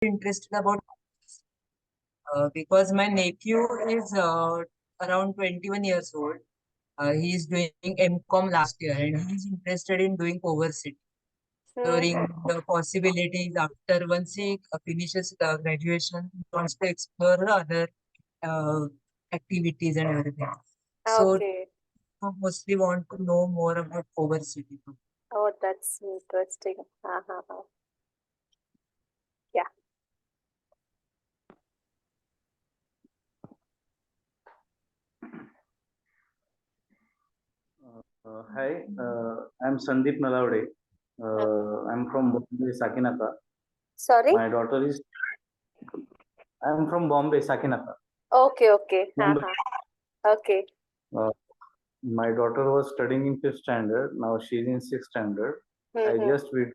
interested about because my nephew is around 21 years old. He is doing MCom last year and he is interested in doing CoVersity. Exploring Mm-hmm. the possibilities after once he finishes the graduation, he wants to explore other uh, activities and everything. So Okay. I mostly want to know more about CoVersity. Oh, that's interesting. Yeah. Hi, I'm Sandeep Nalavade. I'm from Bombay, Sakinaka. Sorry? My daughter is. I'm from Bombay, Sakinaka, Okay, okay. Mumbai. Okay. Uh, my daughter was studying in fifth standard. Now she's in sixth standard. I Mm-hmm. just with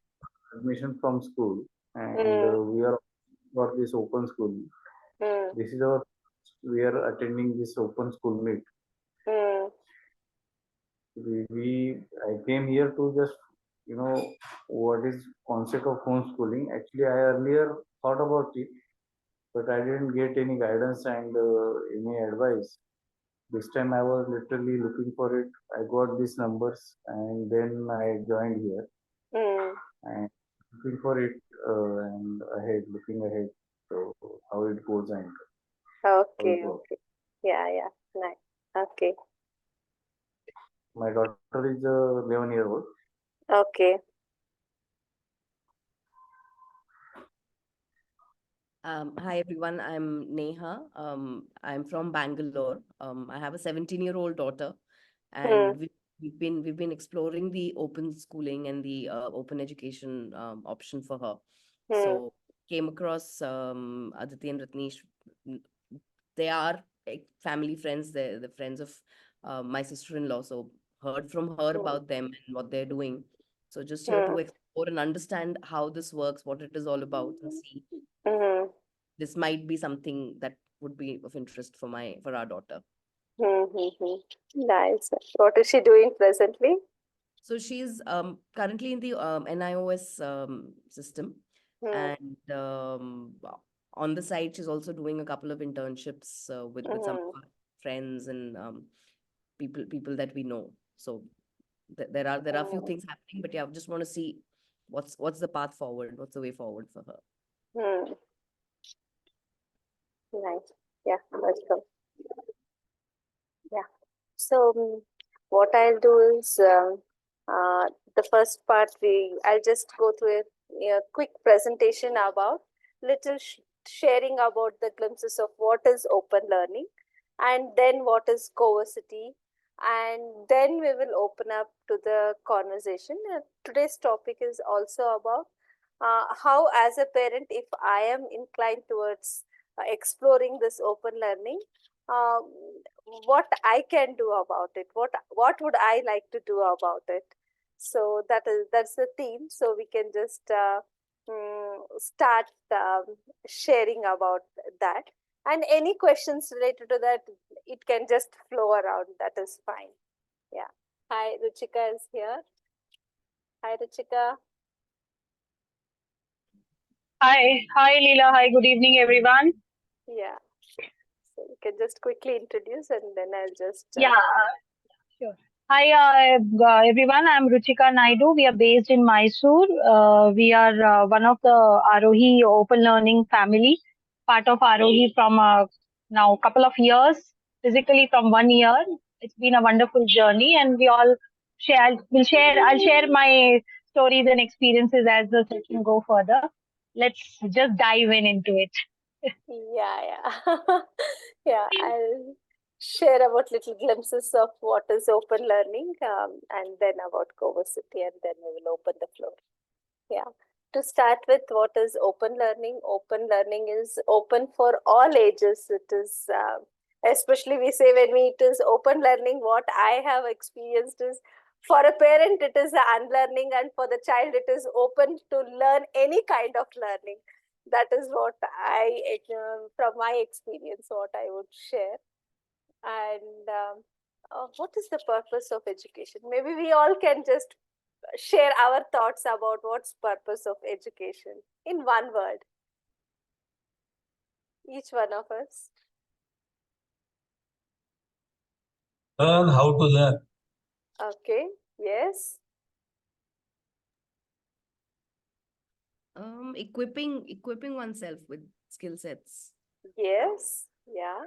admission from school, and Mm, we are for this open school. mm, This is our. We are attending this open school meet. mm, I came here to just what is concept of homeschooling. Actually, I earlier thought about it, but I didn't get any guidance and any advice. This time I was literally looking for it. I got these numbers and then I joined here mm. and looking for it looking ahead. So how it goes and how it Okay, works. okay. Yeah, yeah. Nice. Okay, My daughter is 11-year-old. okay. Hi everyone, I'm Neha. I'm from Bangalore. I have a 17-year-old daughter, Mm, and we've been exploring the open schooling and the open education option for her. mm, So came across Aditi and Ratnesh. N- They are family friends. They're the friends of my sister-in-law. So heard from her mm, about them and what they're doing. So just here to mm, explore and understand how this works, what it is all about, and see mm, this might be something that would be of interest for our daughter. mm. Nice. What is she doing presently? So she's currently in the NIOS system, Mm, and on the side she's also doing a couple of internships with some mm, of our friends and people that we know. So there are a few mm, things happening, but yeah, I just want to see what's the path forward, what's the way forward for her. mm. Nice. Yeah, welcome. Yeah. So, what I'll do is the first part. I'll just go through a quick presentation about little sharing about the glimpses of what is open learning, and then what is coversity, and then we will open up to the conversation. Today's topic is also about how, as a parent, if I am inclined towards exploring this open learning. Um, what I can do about it, what would I like to do about it. So that's the theme. So we can just start sharing about that, and any questions related to that, it can just flow around. That is fine. Yeah. Hi, Ruchika is here. Hi, Ruchika. Hi, Leela. Hi, good evening, everyone. Yeah. So you can just quickly introduce, and then I'll just. Yeah, sure. Hi, everyone. I'm Ruchika Naidu. We are based in Mysore. We are one of the Aarohi Open Learning family, part of Aarohi from now a couple of years, physically from 1 year. It's been a wonderful journey, and we all share. I'll share my stories and experiences as the session go further. Let's just dive in into it. Yeah, yeah. Yeah, I'll share about little glimpses of what is open learning, and then about Coversity, and then we will open the floor. Yeah. To start with, what is open learning? Open learning is open for all ages. It is, especially we say when it is open learning, what I have experienced is for a parent, it is unlearning, and for the child, it is open to learn any kind of learning. That is what from my experience, what I would share. And what is the purpose of education? Maybe we all can just share our thoughts about what's purpose of education in one word. Each one of us. Learn how to learn. Okay. Yes. Equipping oneself with skill sets. Yes. Yeah.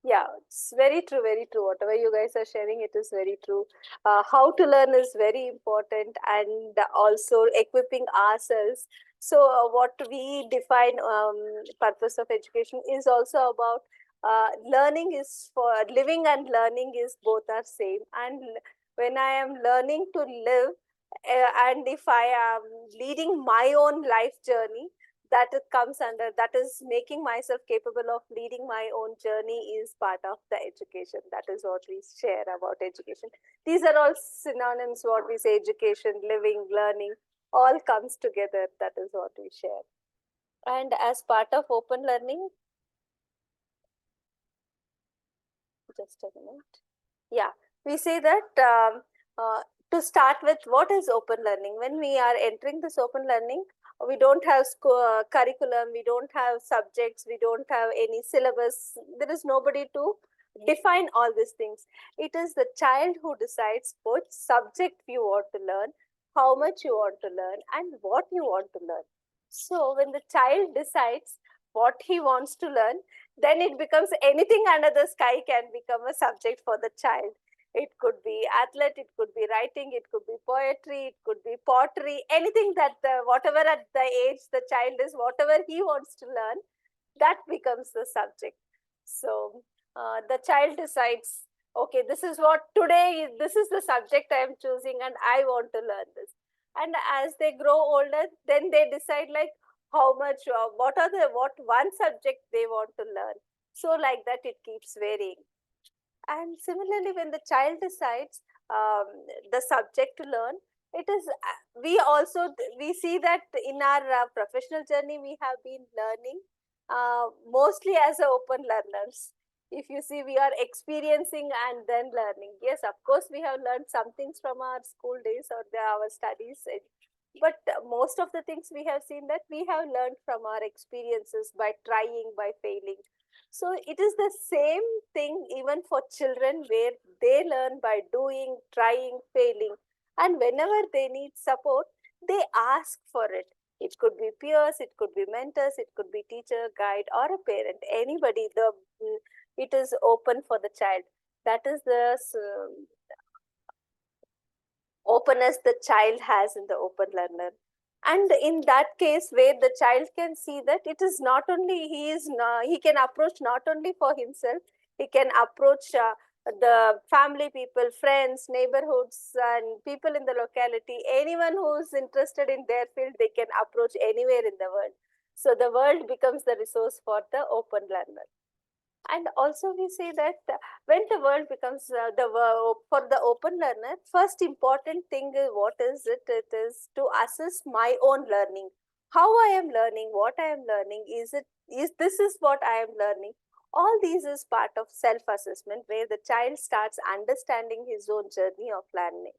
Yeah, it's very true, very true. Whatever you guys are sharing, it is very true. How to learn is very important, and also equipping ourselves. So, what we define purpose of education is also about learning is for living, and learning is both are same. And when I am learning to live, and if I am leading my own life journey, that it comes under, that is making myself capable of leading my own journey, is part of the education. That is what we share about education. These are all synonyms. What we say, education, living, learning, all comes together. That is what we share. And as part of open learning, just a minute. Yeah, we say that to start with, what is open learning? When we are entering this open learning, we don't have curriculum, we don't have subjects, we don't have any syllabus. There is nobody to define all these things. It is the child who decides what subject you want to learn, how much you want to learn, and what you want to learn. So when the child decides what he wants to learn, then it becomes anything under the sky can become a subject for the child. It could be athlete, it could be writing, it could be poetry, it could be pottery, anything that whatever at the age the child is, whatever he wants to learn, that becomes the subject. So the child decides, okay, this is what today, this is the subject I am choosing and I want to learn this. And as they grow older, then they decide like how much, what one subject they want to learn. So like that, it keeps varying. And similarly, when the child decides the subject to learn, it is we see that in our professional journey we have been learning mostly as open learners. If you see, we are experiencing and then learning. Yes, of course, we have learned some things from our school days or our studies, but most of the things we have seen that we have learned from our experiences, by trying, by failing. So it is the same thing even for children, where they learn by doing, trying, failing. And whenever they need support, they ask for it. It could be peers, it could be mentors, it could be teacher, guide, or a parent, anybody. It is open for the child. That is the openness the child has in the open learner. And in that case, where the child can see that it is not only he can approach not only for himself, he can approach the family people, friends, neighborhoods, and people in the locality. Anyone who is interested in their field, they can approach anywhere in the world. So the world becomes the resource for the open learner. And also we say that when the world becomes for the open learner, first important thing is, what is it? It is to assess my own learning. How I am learning, what I am learning, is this is what I am learning. All these is part of self-assessment, where the child starts understanding his own journey of learning.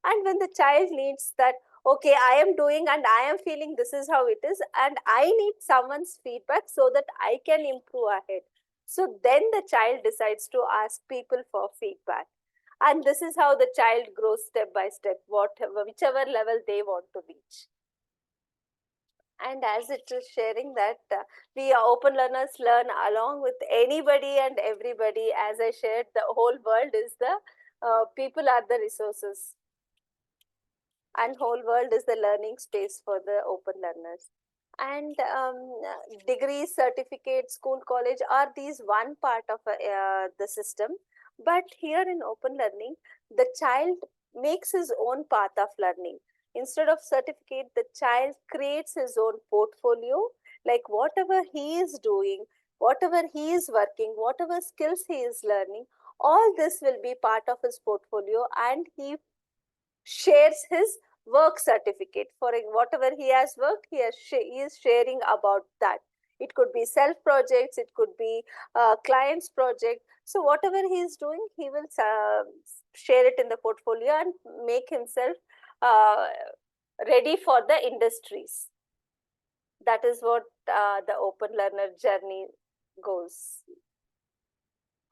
And when the child needs that, okay, I am doing and I am feeling this is how it is, and I need someone's feedback so that I can improve ahead. So then the child decides to ask people for feedback. And this is how the child grows step by step, whichever level they want to reach. And as it is sharing that we are open learners, learn along with anybody and everybody. As I shared, the whole world is the people are the resources, and whole world is the learning space for the open learners. And degrees, certificates, school, college are these one part of the system. But here in open learning, the child makes his own path of learning. Instead of certificate, the child creates his own portfolio, like whatever he is doing, whatever he is working, whatever skills he is learning, all this will be part of his portfolio, and he shares his work certificate for whatever he has worked. He is sharing about that. It could be self projects, it could be client's project. So whatever he is doing, he will share it in the portfolio and make himself ready for the industries. that is what the open learner journey goes.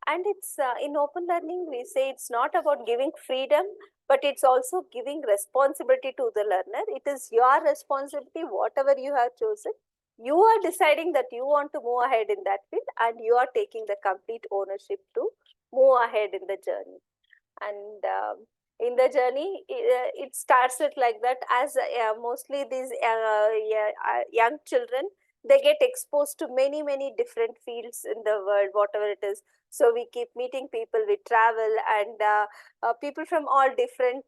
And it's in open learning, we say it's not about giving freedom, but it's also giving responsibility to the learner. It is your responsibility, whatever you have chosen. You are deciding that you want to move ahead in that field, and you are taking the complete ownership to move ahead in the journey. And in the journey, it starts it like that, as mostly these young children, they get exposed to many different fields in the world, whatever it is. So we keep meeting people, we travel, and people from all different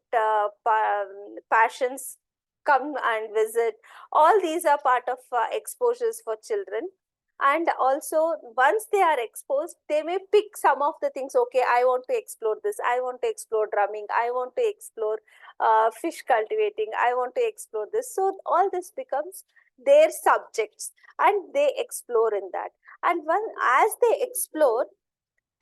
passions come and visit. All these are part of exposures for children. And also, once they are exposed, they may pick some of the things. Okay, I want to explore this, I want to explore drumming, I want to explore fish cultivating, I want to explore this. So all this becomes their subjects, and they explore in that. And as they explore,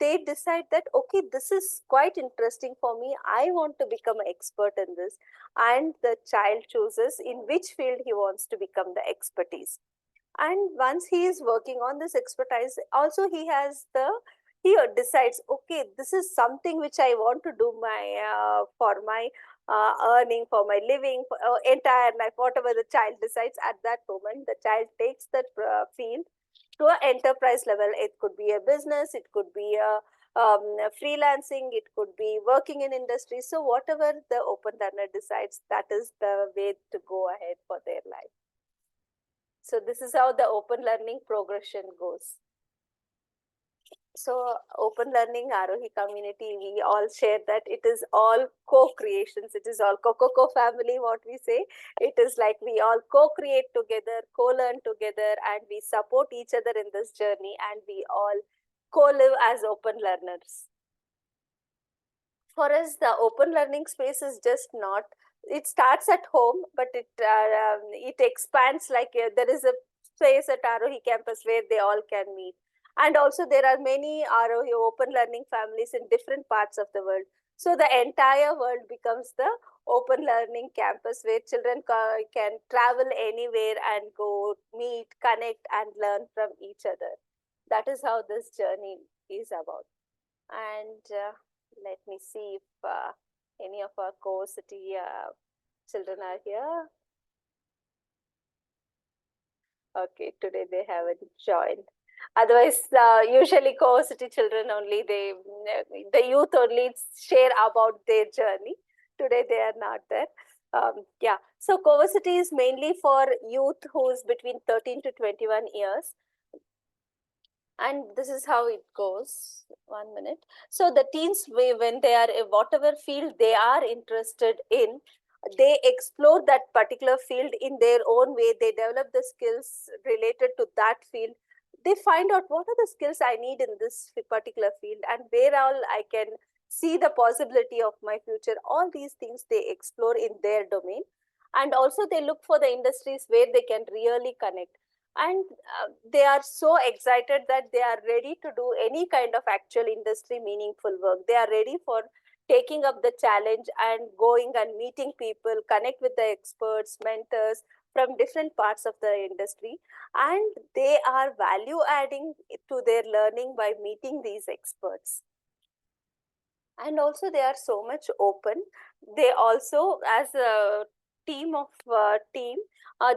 they decide that, okay, this is quite interesting for me, I want to become an expert in this. And the child chooses in which field he wants to become the expertise. And once he is working on this expertise, also he decides, okay, this is something which I want to do for my earning, for my living, for entire life, whatever the child decides at that moment. The child takes that field to an enterprise level. It could be a business, it could be a freelancing, it could be working in industry. So whatever the open learner decides, that is the way to go ahead for their life. So this is how the open learning progression goes. So open learning Aarohi community, we all share that it is all co-creations. It is all co family, what we say. It is like we all co-create together, co-learn together, and we support each other in this journey, and we all co-live as open learners. For us, the open learning space is just not, it starts at home, but it expands, like there is a space at Aarohi campus where they all can meet. And also there are many Aarohi open learning families in different parts of the world. So the entire world becomes the open learning campus where children can travel anywhere and go meet, connect, and learn from each other. That is how this journey is about. And let me see if any of our CoVersity children are here. Okay, today they haven't joined. Otherwise, usually CoVersity children only, the youth only share about their journey. Today they are not there. Yeah, so CoVersity is mainly for youth who is between 13 to 21 years. And this is how it goes. 1 minute. So the teens, when they are whatever field they are interested in, they explore that particular field in their own way. They develop the skills related to that field. They find out what are the skills I need in this particular field, and where all I can see the possibility of my future. All these things they explore in their domain. And also they look for the industries where they can really connect. And they are so excited that they are ready to do any kind of actual industry meaningful work. They are ready for taking up the challenge and going and meeting people, connect with the experts, mentors from different parts of the industry. And they are value adding to their learning by meeting these experts. And also they are so much open. They also, as a team,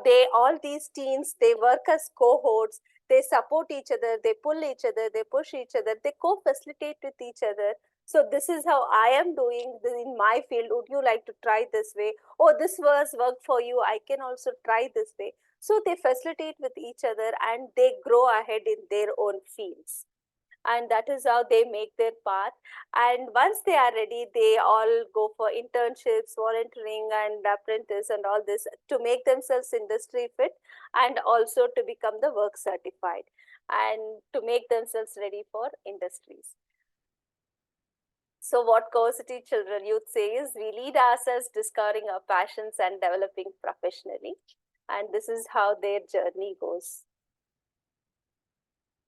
they all these teams, they work as cohorts, they support each other, they pull each other, they push each other, they co-facilitate with each other. So this is how I am doing in my field. Would you like to try this way? Oh, this was worked for you, I can also try this way. So they facilitate with each other, and they grow ahead in their own fields. And that is how they make their path. And once they are ready, they all go for internships, volunteering, and apprentice and all this to make themselves industry fit, and also to become the work certified, and to make themselves ready for industries. So what CoVersity children youth say is, we lead ourselves discovering our passions and developing professionally. And this is how their journey goes.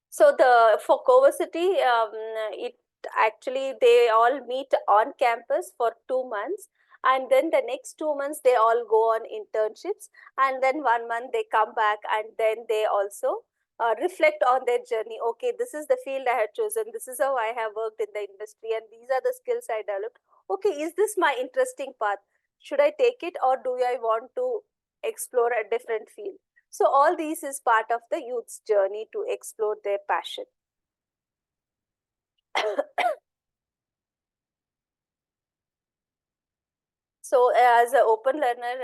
So for CoVersity, it actually, they all meet on campus for 2 months, and then the next 2 months they all go on internships, and then 1 month they come back, and then they also reflect on their journey. Okay, this is the field I had chosen, this is how I have worked in the industry, and these are the skills I developed. Okay, is this my interesting path? Should I take it, or do I want to explore a different field? So all these is part of the youth's journey to explore their passion. So as an open learner,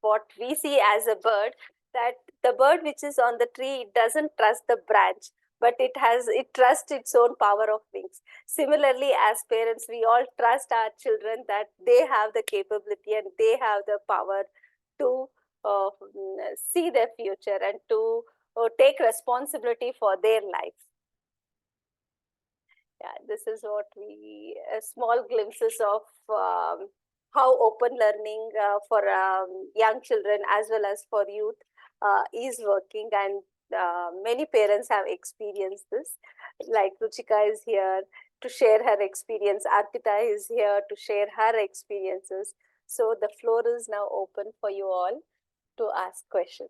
what we see as a bird, that the bird which is on the tree, it doesn't trust the branch, but it trusts its own power of wings. Similarly, as parents, we all trust our children that they have the capability and they have the power to see their future and to take responsibility for their life. Yeah, this is what we small glimpses of how open learning for young children as well as for youth is working, and many parents have experienced this. Like Ruchika is here to share her experience, Arpita is here to share her experiences. So the floor is now open for you all to ask questions.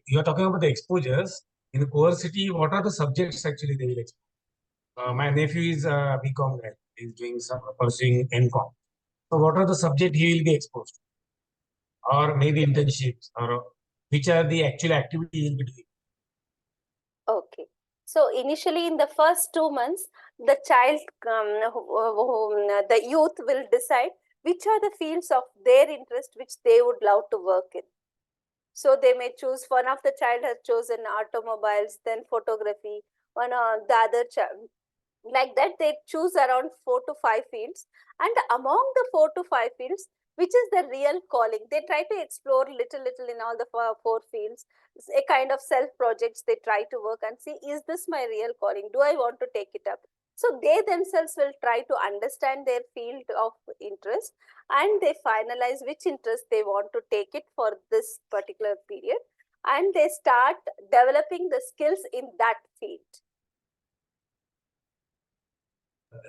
You're talking about the exposures in the CoVersity. What are the subjects actually they will explore? My nephew is a BCom guy. He's doing some pursuing MCom. So what are the subject he will be exposed to? Or maybe internships, or which are the actual activity he will be doing? Okay. So initially in the first 2 months, the child, the youth will decide which are the fields of their interest which they would love to work in. So they may choose, one of the child has chosen automobiles, then photography, the other child. Like that, they choose around 4 to 5 fields, and among the 4 to 5 fields, which is the real calling, they try to explore little in all the four fields. It's a kind of self projects they try to work and see, is this my real calling, do I want to take it up? So they themselves will try to understand their field of interest, and they finalize which interest they want to take it for this particular period, and they start developing the skills in that field.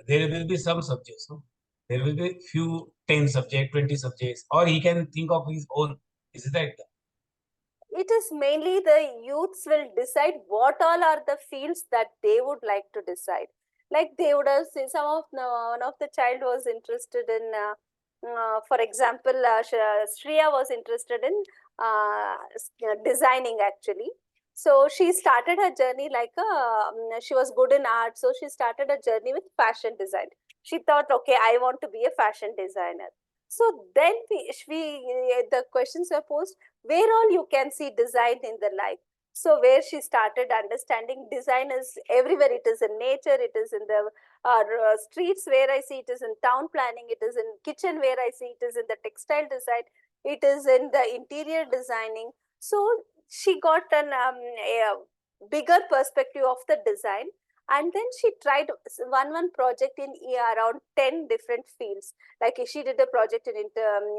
There will be some subjects, no? There will be few 10 subjects, 20 subjects, or he can think of his own. Is that? It is mainly the youths will decide what all are the fields that they would like to decide. Like they would have seen one of the child was interested in, for example, Shreya was interested in designing actually. So she started her journey like she was good in art. So she started a journey with fashion design. She thought, okay, I want to be a fashion designer. So then the questions were posed, where all you can see design in the life. So where she started understanding design is everywhere. It is in nature, it is in the streets where I see, it is in town planning, it is in kitchen where I see, it is in the textile design, it is in the interior designing. So she got a bigger perspective of the design, and then she tried one project in around 10 different fields. Like she did a project in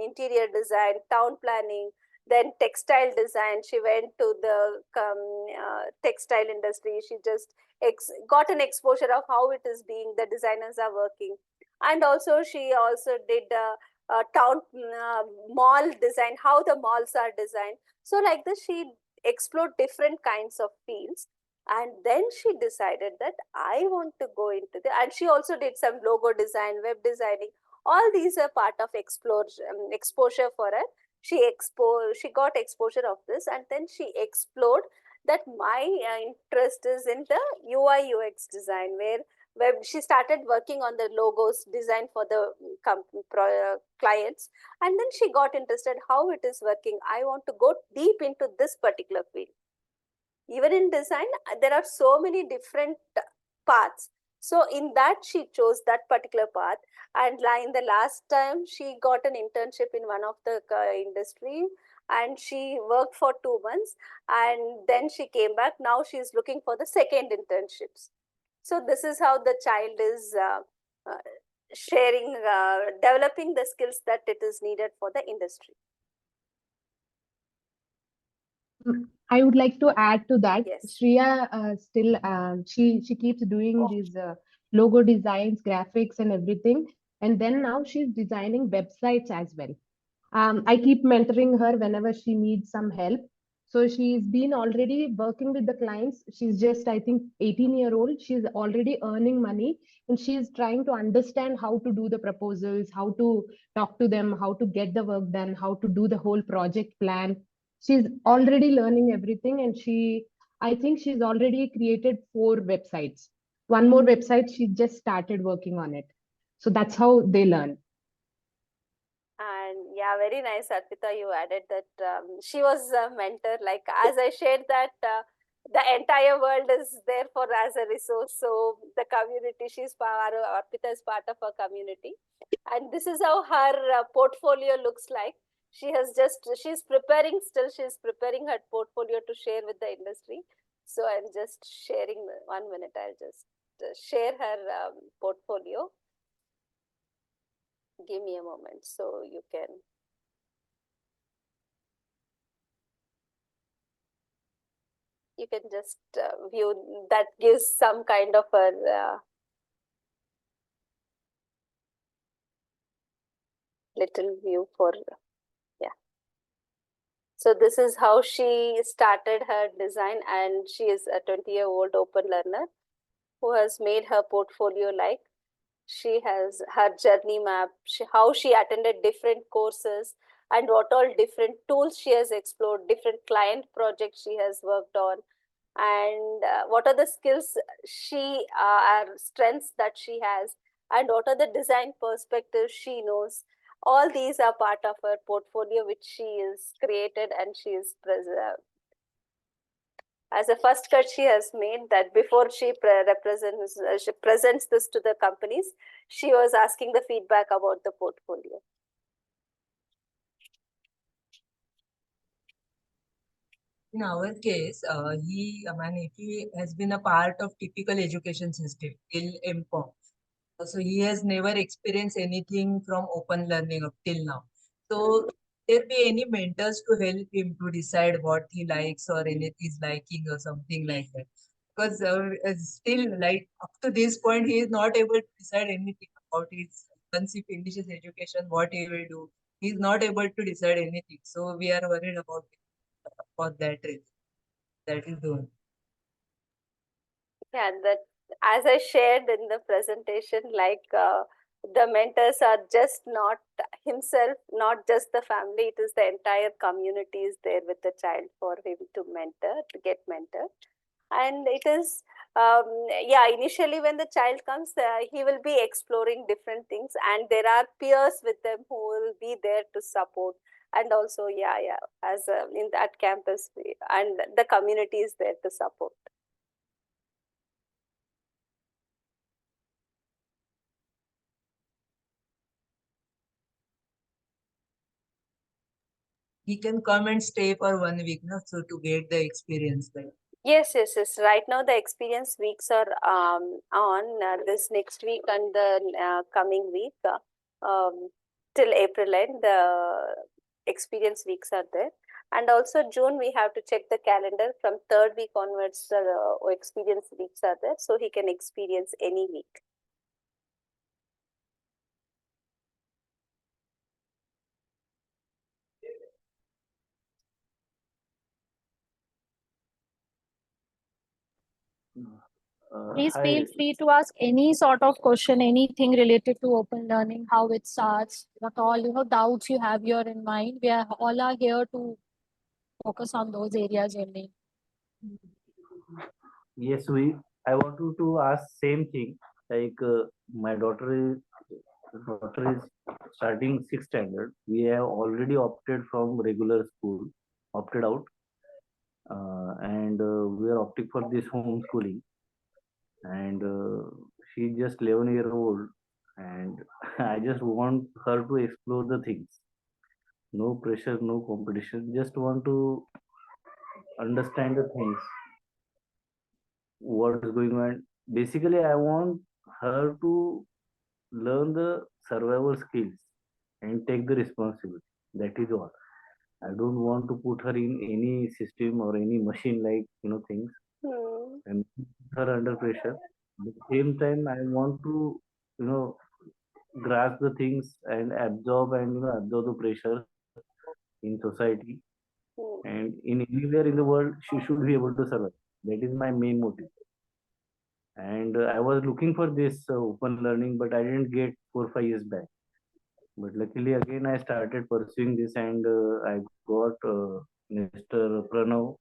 interior design, town planning, then textile design. She went to the textile industry. She just got an exposure of how it is being, the designers are working. And also she also did town mall design, how the malls are designed. So like this, she explored different kinds of fields. And then she decided that I want to go into the, and she also did some logo design, web designing. All these are part of exposure for her. She got exposure of this, and then she explored that my interest is in the UI UX design, where she started working on the logos design for the clients, and then she got interested how it is working. I want to go deep into this particular field. Even in design, there are so many different paths. So in that, she chose that particular path. And in the last time, she got an internship in one of the industry, and she worked for 2 months, and then she came back. Now she's looking for the second internships. So this is how the child is sharing, developing the skills that it is needed for the industry. I would like to add to that. Yes. Shreya still she keeps doing these logo designs, graphics, and everything. And then now she's designing websites as well. I keep mentoring her whenever she needs some help. So she's been already working with the clients. She's just, I think, 18-year-old. She's already earning money and she's trying to understand how to do the proposals, how to talk to them, how to get the work done, how to do the whole project plan. She's already learning everything and I think she's already created 4 websites. One more website, she just started working on it. So that's how they learn. And yeah, very nice, Arpita. You added that she was a mentor. Like as I shared that the entire world is there for as a resource. So the community, Arpita is part of a community, and this is how her portfolio looks like. She's preparing still. She's preparing her portfolio to share with the industry. So I'm just sharing 1 minute. I'll just share her portfolio. Give me a moment so you can. You can just view that gives some kind of a little view for, yeah. So this is how she started her design, and she is a 20-year-old open learner who has made her portfolio like. She has her journey map, how she attended different courses, and what all different tools she has explored, different client projects she has worked on, and what are the skills are strengths that she has, and what are the design perspectives she knows. All these are part of her portfolio which she is created, and she is preserved as a first cut she has made that before she presents this to the companies, she was asking the feedback about the portfolio. In our case, my nephew has been a part of typical education system till MCOM. So he has never experienced anything from open learning up till now. So there be any mentors to help him to decide what he likes or anything is liking or something like that? Because still, like up to this point, he is not able to decide anything about his once he finishes education, what he will do. He is not able to decide anything. So we are worried about it for that reason. That is the one. Yeah, that as I shared in the presentation, like the mentors are just not himself, not just the family, it is the entire community is there with the child for him to mentor, to get mentored. And it is, yeah, initially when the child comes, he will be exploring different things, and there are peers with them who will be there to support. And also, yeah, as in that campus, and the community is there to support. He can come and stay for 1 week, no? So to get the experience, like. Yes. Right now, the experience weeks are on this next week and the coming week till April end. The experience weeks are there, and also June we have to check the calendar. From 3rd week onwards, the experience weeks are there, so he can experience any week. Please Hi. feel free to ask any sort of question, anything related to open learning, how it starts, what all doubts you have here in mind. We are all are here to focus on those areas only. Yes, I wanted to ask same thing. Like my daughter is starting 6th standard. We have already opted from regular school, opted out, and we are opting for this homeschooling. And she's just 11-year-old, and I just want her to explore the things. No pressure, no competition. Just want to understand the things, what is going on. Basically, I want her to learn the survival skills and take the responsibility. That is all. I don't want to put her in any system or any machine like things and put her under pressure. At the same time, I want to you know grasp the things and absorb the pressure in society, and in anywhere in the world she should be able to survive. That is my main motive. And I was looking for this open learning, but I didn't get 4 5 years back. But luckily again I started pursuing this, and I got Mr. Pranav.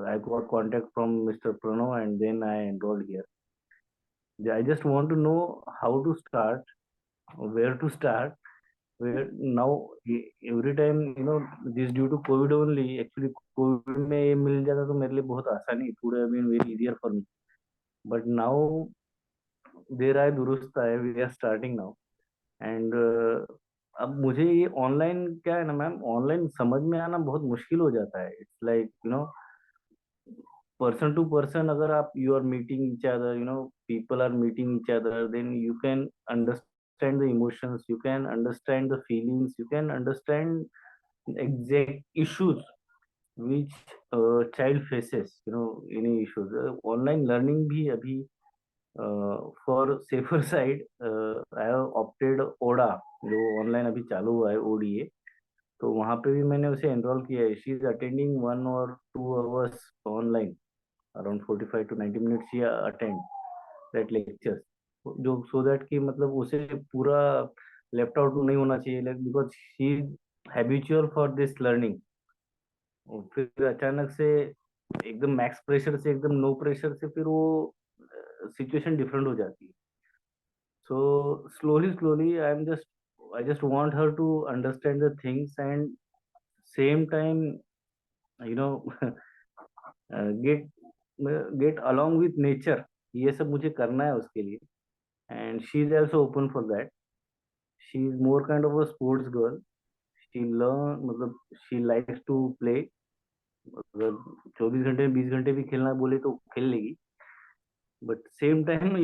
I got contact from Mr. Pranav, and then I enrolled here. I just want to know how to start, where to start, where now. Every time this due to COVID only. Actually COVID में ये मिल जाता तो मेरे लिए बहुत आसानी, it would have been very easier for me. But now there I दुरुस्त है, we are starting now. And अब मुझे ये ऑनलाइन क्या है ना मैम, ऑनलाइन समझ में आना बहुत मुश्किल हो जाता है. It's like person to person, agar you are meeting each other, people are meeting each other, then you can understand the emotions, you can understand the feelings, you can understand exact issues which child faces, any issues. Online learning bhi abhi for safer side, I have opted ओडा, जो online अभी चालू हुआ है ODA. तो वहां पे भी मैंने उसे एनरोल किया है. She is attending 1 or 2 hours online. Around 45 to 90 minutes he attend that lectures, जो सो दैट कि मतलब उसे पूरा लेफ्ट आउट नहीं होना चाहिए, because she is habitual for this learning. फिर अचानक से एकदम मैक्स प्रेशर से एकदम नो प्रेशर से फिर वो सिचुएशन डिफरेंट हो जाती है. सो slowly I just want her to understand the things, and same time you know get get along with nature. ये सब मुझे करना है उसके लिए, and she is also open for that. She is more kind of a sports girl. She learn मतलब she likes to play. अगर 24 घंटे में 20 घंटे भी खेलना बोले तो खेल लेगी. बट सेम टाइम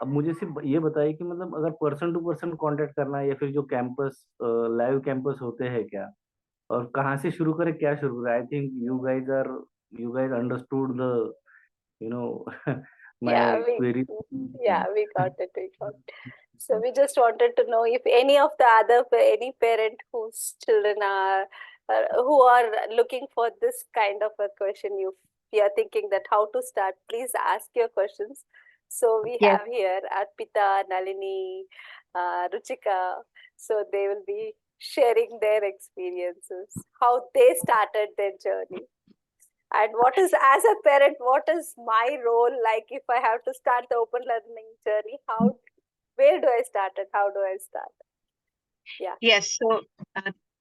अब मुझे सिर्फ ये बताइए कि मतलब अगर पर्सन टू पर्सन कांटेक्ट करना है, या फिर जो कैंपस लाइव कैंपस होते हैं क्या, और कहाँ से शुरू करें, क्या शुरू करें. I think you guys understood the you know my Yeah, query. we got it. We got it. So we just wanted to know if any of the any parent whose children are who are looking for this kind of a question, you are thinking that how to start, please ask your questions. So we Yes. have here Arpita, Nalini, Ruchika. So they will be sharing their experiences, how they started their journey. And what is, as a parent, what is my role? Like if I have to start the open learning journey, where do I start and how do I start? Yeah. Yes, so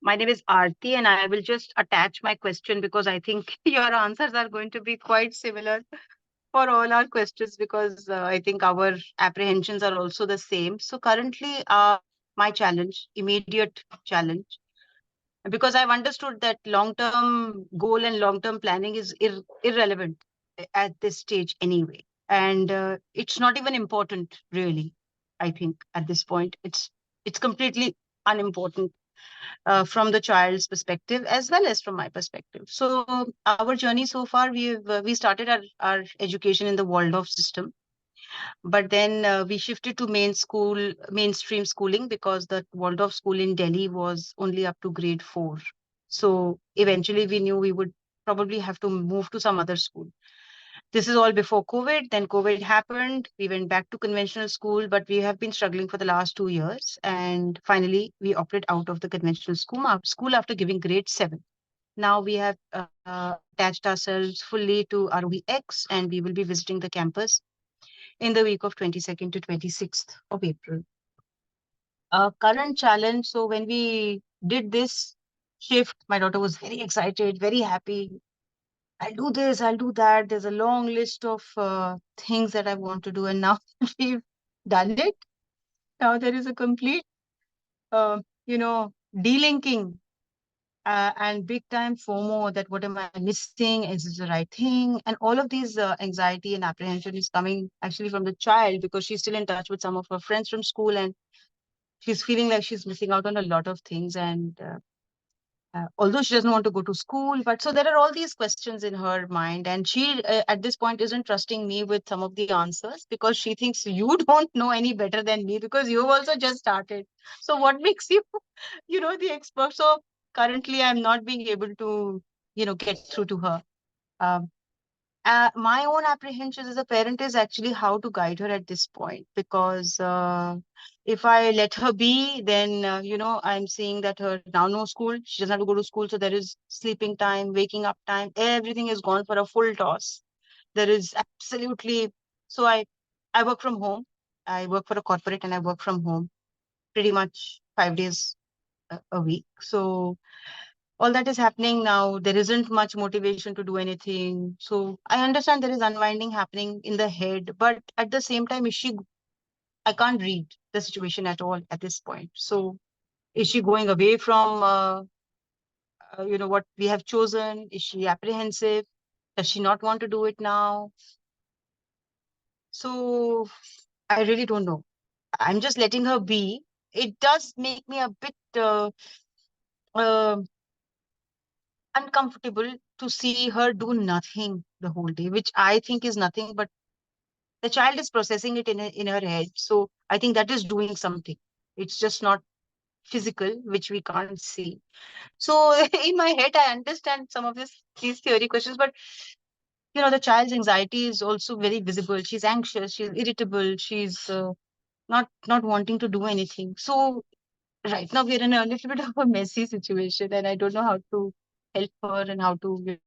my name is Aarti, and I will just attach my question because I think your answers are going to be quite similar for all our questions, because I think our apprehensions are also the same. So currently, my challenge, immediate challenge, because I've understood that long-term goal and long-term planning is irrelevant at this stage anyway. And it's not even important, really. I think at this point, it's completely unimportant from the child's perspective as well as from my perspective. So our journey so far, we started our education in the Waldorf system, but then we shifted to mainstream schooling, because the Waldorf school in Delhi was only up to grade 4. So eventually we knew we would probably have to move to some other school. This is all before COVID. Then COVID happened. We went back to conventional school, but we have been struggling for the last 2 years. And finally, we opted out of the conventional school after giving grade 7. Now we have attached ourselves fully to Aarohi X, and we will be visiting the campus in the week of 22nd to 26th of April. Current challenge. So when we did this shift, my daughter was very excited, very happy. I'll do this, I'll do that. There's a long list of things that I want to do. And now we've done it. Now there is a complete, delinking and big time FOMO, that what am I missing? Is this the right thing? And all of these anxiety and apprehension is coming actually from the child, because she's still in touch with some of her friends from school, and she's feeling like she's missing out on a lot of things. And although she doesn't want to go to school. But so there are all these questions in her mind, and she at this point isn't trusting me with some of the answers because she thinks you don't know any better than me because you've also just started. So what makes you, the expert? So currently, I'm not being able to, get through to her. Um, my own apprehensions as a parent is actually how to guide her at this point, because if I let her be, then I'm seeing that her now no school, she doesn't have to go to school, so there is sleeping time, waking up time, everything is gone for a full toss. There is absolutely, so I work from home. I work for a corporate and I work from home pretty much 5 days a week. So all that is happening now. There isn't much motivation to do anything. So I understand there is unwinding happening in the head, but at the same time, I can't read the situation at all at this point. So is she going away from, what we have chosen? Is she apprehensive? Does she not want to do it now? So I really don't know. I'm just letting her be. It does make me a bit uh, uncomfortable to see her do nothing the whole day, which I think is nothing, but the child is processing it in her head. So I think that is doing something. It's just not physical, which we can't see. So in my head, I understand some of these theory questions, but the child's anxiety is also very visible. She's anxious, she's irritable, she's not wanting to do anything. So right now we're in a little bit of a messy situation, and I don't know how to help her and how to,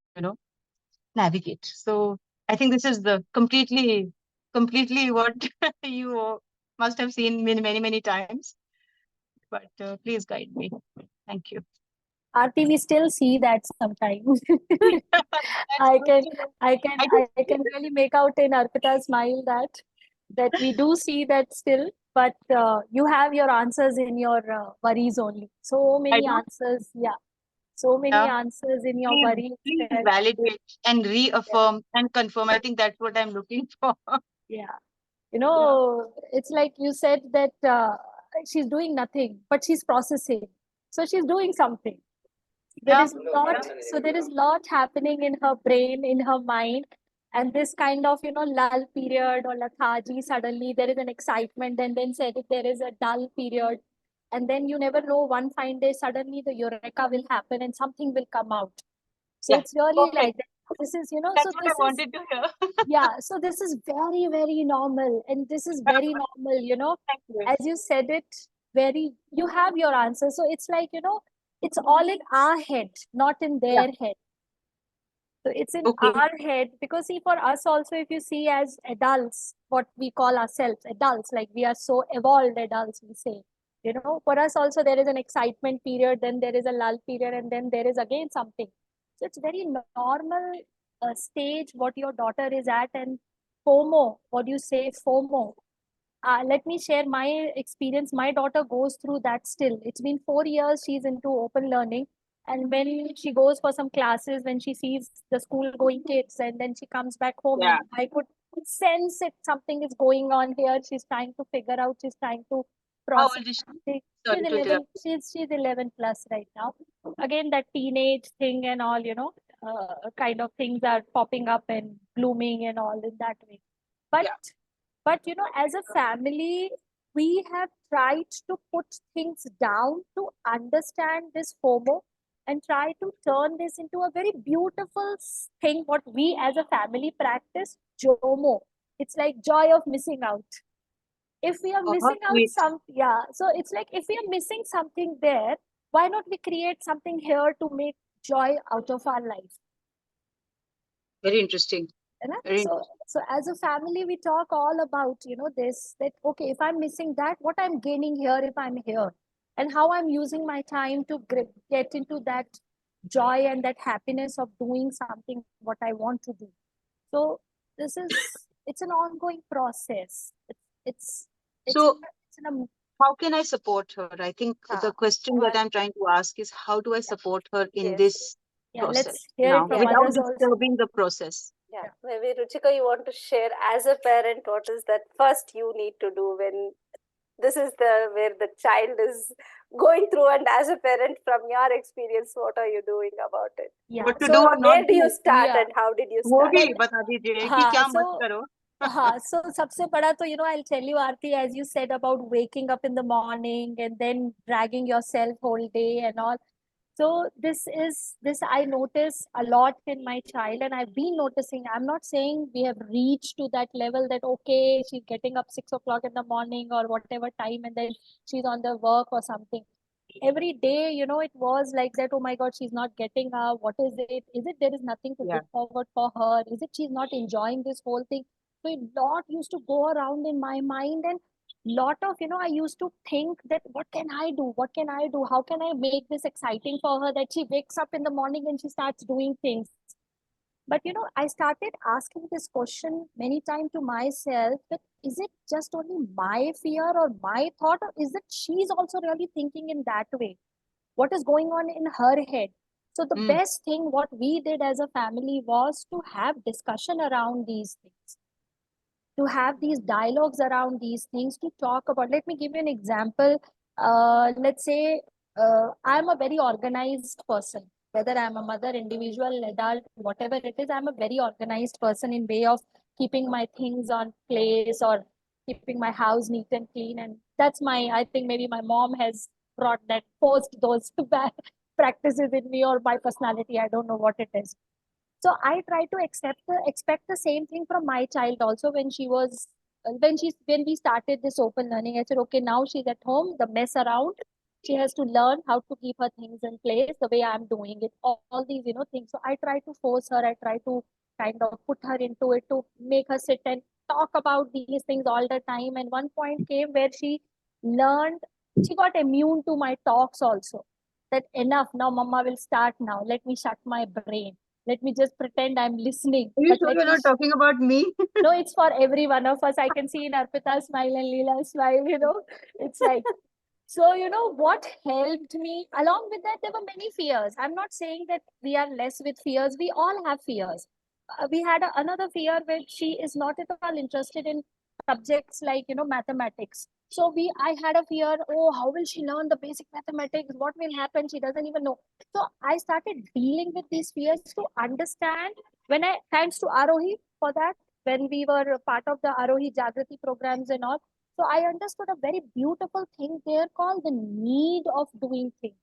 navigate. So I think this is the completely what you must have seen many times. But please guide me. Thank you. Aarti, we still see that sometimes. I can really make out in Arpita's smile that we do see that still, but you have your answers in your worries only. So I many do. answers, yeah. So many Yeah. answers in your Please, worries. please that- validate and reaffirm and confirm. I think that's what I'm looking for. yeah. It's like you said that she's doing nothing, but she's processing. So she's doing something. There Yeah. is there is lot happening in her brain, in her mind, and this kind of lull period or lethargy. Suddenly there is an excitement, and then said there is a dull period, and then you never know. One fine day, suddenly the eureka will happen, and something will come out. So Yeah. it's really Perfect. like that. This is That's so what I this is wanted to hear. yeah. So this is very normal, and this is very normal. Thank you. As you said it, you have your answer. So it's like it's all in our head, not in Yeah. their head. So it's in Okay. our head, because see, for us also, if you see as adults, what we call ourselves adults, like we are so evolved adults, we say, for us also there is an excitement period, then there is a lull period, and then there is again something. So it's very normal stage what your daughter is at. And FOMO, what do you say, FOMO? Let me share my experience. My daughter goes through that still. It's been 4 years she's into open learning. And when she goes for some classes, when she sees the school going kids, and then she comes back home, Yeah. and I could sense it, something is going on here. She's trying to figure out, she's trying to How process old is she? something. Sorry She's to 11, interrupt. she's 11 plus right now. Again, that teenage thing and all, kind of things are popping up and blooming and all in that way. But Yeah. as a family, we have tried to put things down to understand this FOMO and try to turn this into a very beautiful thing. What we as a family practice, JOMO. It's like joy of missing out. If we are missing out Sweet. so it's like if we are missing something there, why not we create something here to make joy out of our life? Very interesting. Very So as a family, we talk all about, this, that, okay, if I'm missing that, what I'm gaining here if I'm here, and how I'm using my time to get into that joy and that happiness of doing something what I want to do. So it's an ongoing process. It's So it's an how can I support her? I think the question that I'm trying to ask is, how do I support her in Yes. this yeah. process Let's hear now it from without others also. disturbing the process? Yeah, maybe Ruchika, you want to share as a parent, what is that first you need to do when this is where the child is going through, and as a parent, from your experience, what are you doing about it? Yeah. What to So do or not Where do you do? start yeah. and how did you वो start? भी When बता दीजिए कि हाँ, क्या मत so करो. so सबसे बड़ा तो I'll tell you, Aarti, as you said about waking up in the morning and then dragging yourself whole day and all. So this I notice a lot in my child, and I've been noticing. I'm not saying we have reached to that level that okay, she's getting up 6 o'clock in the morning or whatever time, and then she's on the work or something. Every day, it was like that. Oh my God, she's not getting up. What is it? Is it there is nothing to Yeah. look forward for her? Is it she's not enjoying this whole thing? So a lot used to go around in my mind, and lot of I used to think that what can I do, how can I make this exciting for her that she wakes up in the morning and she starts doing things. But I started asking this question many times to myself, that is it just only my fear or my thought, or is it she's also really thinking in that way? What is going on in her head? So the Mm. best thing what we did as a family was to have discussion around these things, to have these dialogues around these things, to talk about. Let me give you an example. Let's say I'm a very organized person, whether I'm a mother, individual, adult, whatever it is. I'm a very organized person in way of keeping my things on place or keeping my house neat and clean. And that's I think maybe my mom has brought that, forced those practices in me, or my personality. I don't know what it is. So I try to expect the same thing from my child also. When she was when we started this open learning, I said, okay, now she's at home, the mess around, she has to learn how to keep her things in place the way I'm doing it. All these things. So I try to force her. I try to kind of put her into it, to make her sit and talk about these things all the time. And one point came where she learned, she got immune to my talks also. That enough now, mama will start now. Let me shut my brain, let me just pretend I'm listening. Are you But sure let you're me. not talking about me? No, it's for every one of us. I can see in Arpita's smile and Leela's smile, it's like. So, what helped me along with that, there were many fears. I'm not saying that we are less with fears. We all have fears. We had another fear where she is not at all interested in subjects like, mathematics. So I had a fear, oh, how will she learn the basic mathematics? What will happen? She doesn't even know. So I started dealing with these fears to understand. Thanks to Aarohi for that, when we were part of the Aarohi Jagrati programs and all. So I understood a very beautiful thing there called the need of doing things.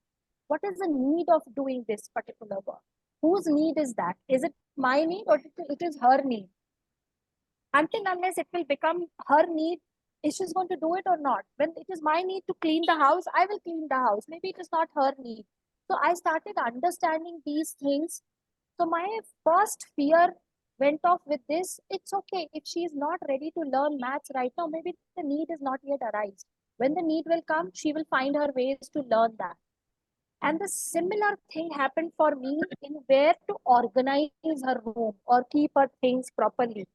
What is the need of doing this particular work? Whose need is that? Is it my need, or it is her need? Until unless it will become her need, is she going to do it or not? When it is my need to clean the house, I will clean the house. Maybe it is not her need. So I started understanding these things. So my first fear went off with this. It's okay if she is not ready to learn maths right now. Maybe the need is not yet arise. When the need will come, she will find her ways to learn that. And the similar thing happened for me in where to organize her room or keep her things properly.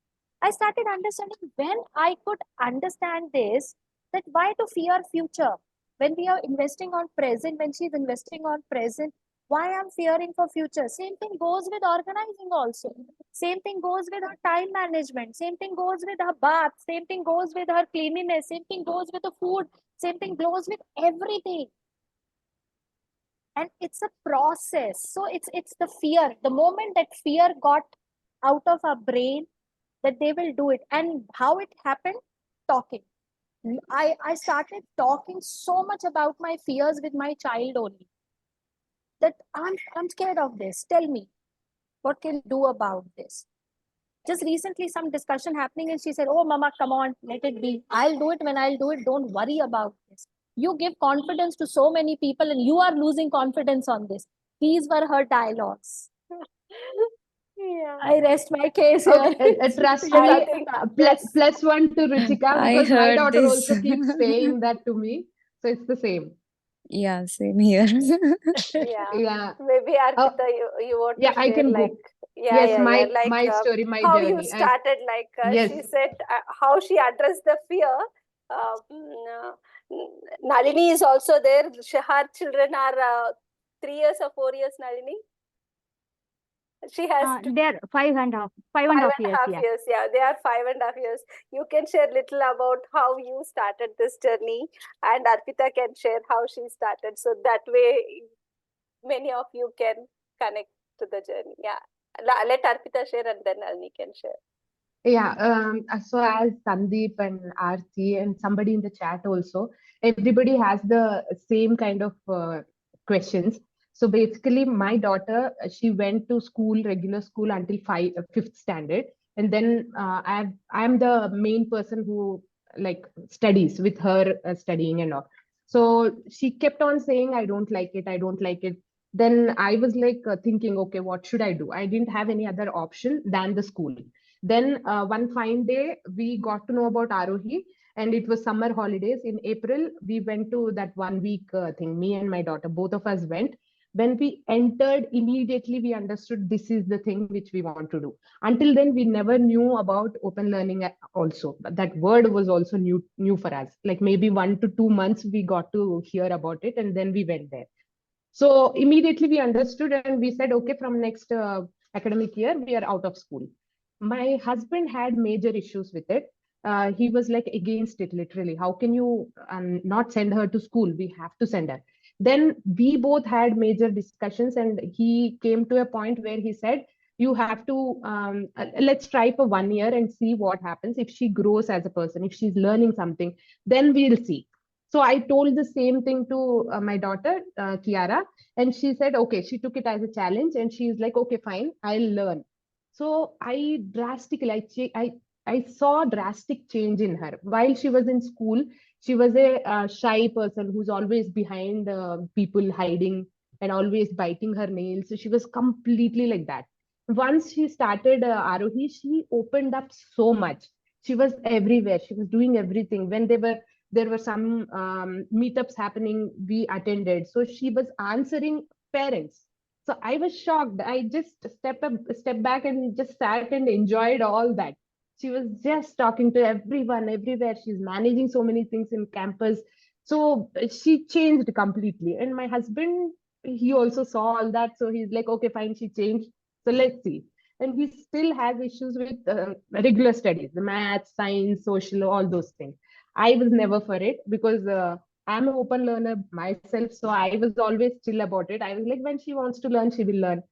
I started understanding when I could understand this, that why to fear future? When we are investing on present, when she's investing on present, why I'm fearing for future? Same thing goes with organizing also. Same thing goes with her time management. Same thing goes with her bath. Same thing goes with her cleanliness. Same thing goes with the food. Same thing goes with everything. And it's a process. So it's the fear. The moment that fear got out of our brain, that they will do it. And how it happened? Talking. I started talking so much about my fears with my child only. That I'm scared of this. Tell me, what can you do about this? Just recently, some discussion happening, and she said, "Oh, mama, come on, let it be. I'll do it when I'll do it. Don't worry about this." You give confidence to so many people, and you are losing confidence on this. These were her dialogues. Yeah. I rest my case here. Okay, trust And I me, think plus one to Ruchika, I because my heard daughter this. also keeps saying that to me. So it's the same. Yeah, same here. yeah, Yeah. maybe Arpita, you want Yeah, to I share, can like, go. yeah, Yes, yeah, yeah, like my story, my how you journey. started, like Yes. she said, how she addressed the fear. Nalini is also there. Her children are 3 years or 4 years, Nalini? She has They're 5.5 five and a years. half Yeah. years. Yeah, they are 5.5 years. You can share little about how you started this journey, and Arpita can share how she started. So that way, many of you can connect to the journey. Yeah, let Arpita share, and then Alni can share. Yeah, so as Sandeep and Aarti and somebody in the chat also, everybody has the same kind of questions. So basically, my daughter, she went to school, regular school until fifth standard, and then I'm the main person who like studies with her studying and all. So she kept on saying, "I don't like it, I don't like it." Then I was like thinking, okay, what should I do? I didn't have any other option than the school. Then one fine day, we got to know about Aarohi, and it was summer holidays. In April, we went to that 1 week thing. Me and my daughter, both of us went. When we entered, immediately we understood this is the thing which we want to do. Until then, we never knew about open learning also. That word was also new for us. Like maybe 1 to 2 months, we got to hear about it, and then we went there. So immediately we understood and we said, okay, from next academic year, we are out of school. My husband had major issues with it. He was like against it, literally. How can you not send her to school? We have to send her. Then we both had major discussions, and he came to a point where he said, you have to, let's try for 1 year and see what happens. If she grows as a person, if she's learning something, then we'll see. So I told the same thing to my daughter, Kiara, and she said, okay, she took it as a challenge and she's like, okay, fine, I'll learn. So I saw drastic change in her. While she was in school, she was a shy person who's always behind people, hiding and always biting her nails. So she was completely like that. Once she started Aarohi, she opened up so much. She was everywhere. She was doing everything. When there were some meetups happening, we attended. So she was answering parents. So I was shocked. I just step back and just sat and enjoyed all that. She was just talking to everyone, everywhere. She's managing so many things in campus. So she changed completely. And my husband, he also saw all that. So he's like, okay, fine, she changed. So let's see. And he still has issues with regular studies, the math, science, social, all those things. I was never for it because I'm an open learner myself. So I was always chill about it. I was like, when she wants to learn, she will learn.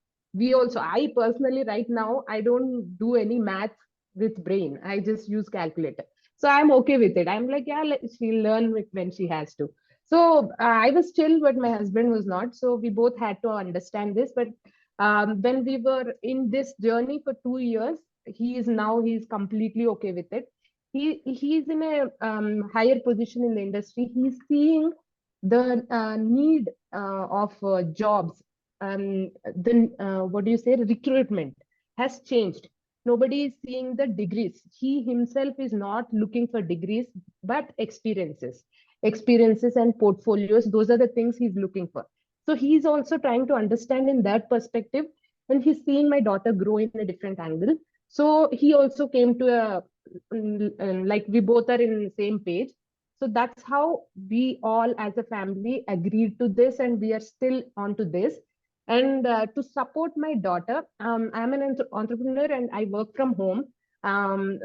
I personally, right now, I don't do any math with brain. I just use calculator. So I'm okay with it. I'm like, yeah, she'll learn when she has to. So I was chill, but my husband was not. So we both had to understand this. But when we were in this journey for 2 years, he's completely okay with it. He's in a higher position in the industry. He's seeing the need of jobs. The what do you say? Recruitment has changed. Nobody is seeing the degrees. He himself is not looking for degrees, but experiences and portfolios. Those are the things he's looking for. So he's also trying to understand in that perspective, and he's seeing my daughter grow in a different angle. So he also came to a like we both are in the same page. So that's how we all as a family agreed to this, and we are still on to this. And to support my daughter, I'm an entrepreneur and I work from home.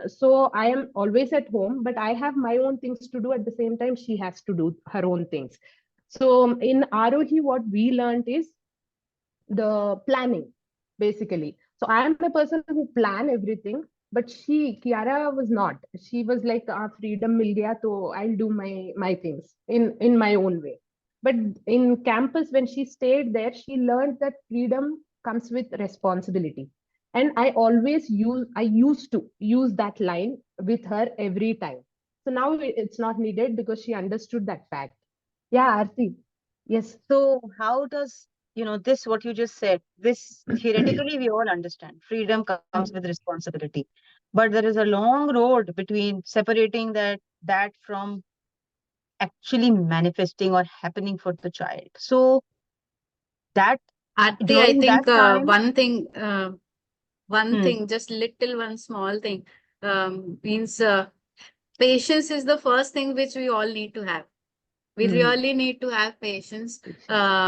So I am always at home, but I have my own things to do. At the same time, she has to do her own things. So in Aarohi, what we learned is the planning, basically. So I am a person who plan everything, but Kiara was not. She was like, freedom mil gaya, so I'll do my things in my own way. But in campus, when she stayed there, she learned that freedom comes with responsibility. And I used to use that line with her every time. So now it's not needed because she understood that fact. Yeah, Arti. Yes. So how does, this, what you just said, this theoretically we all understand. Freedom comes with responsibility. But there is a long road between separating that from actually manifesting or happening for the child. So that Aarti, I during that think time, one hmm, thing, just little one small thing, means patience is the first thing which we all need to have. We Mhm. really need to have patience.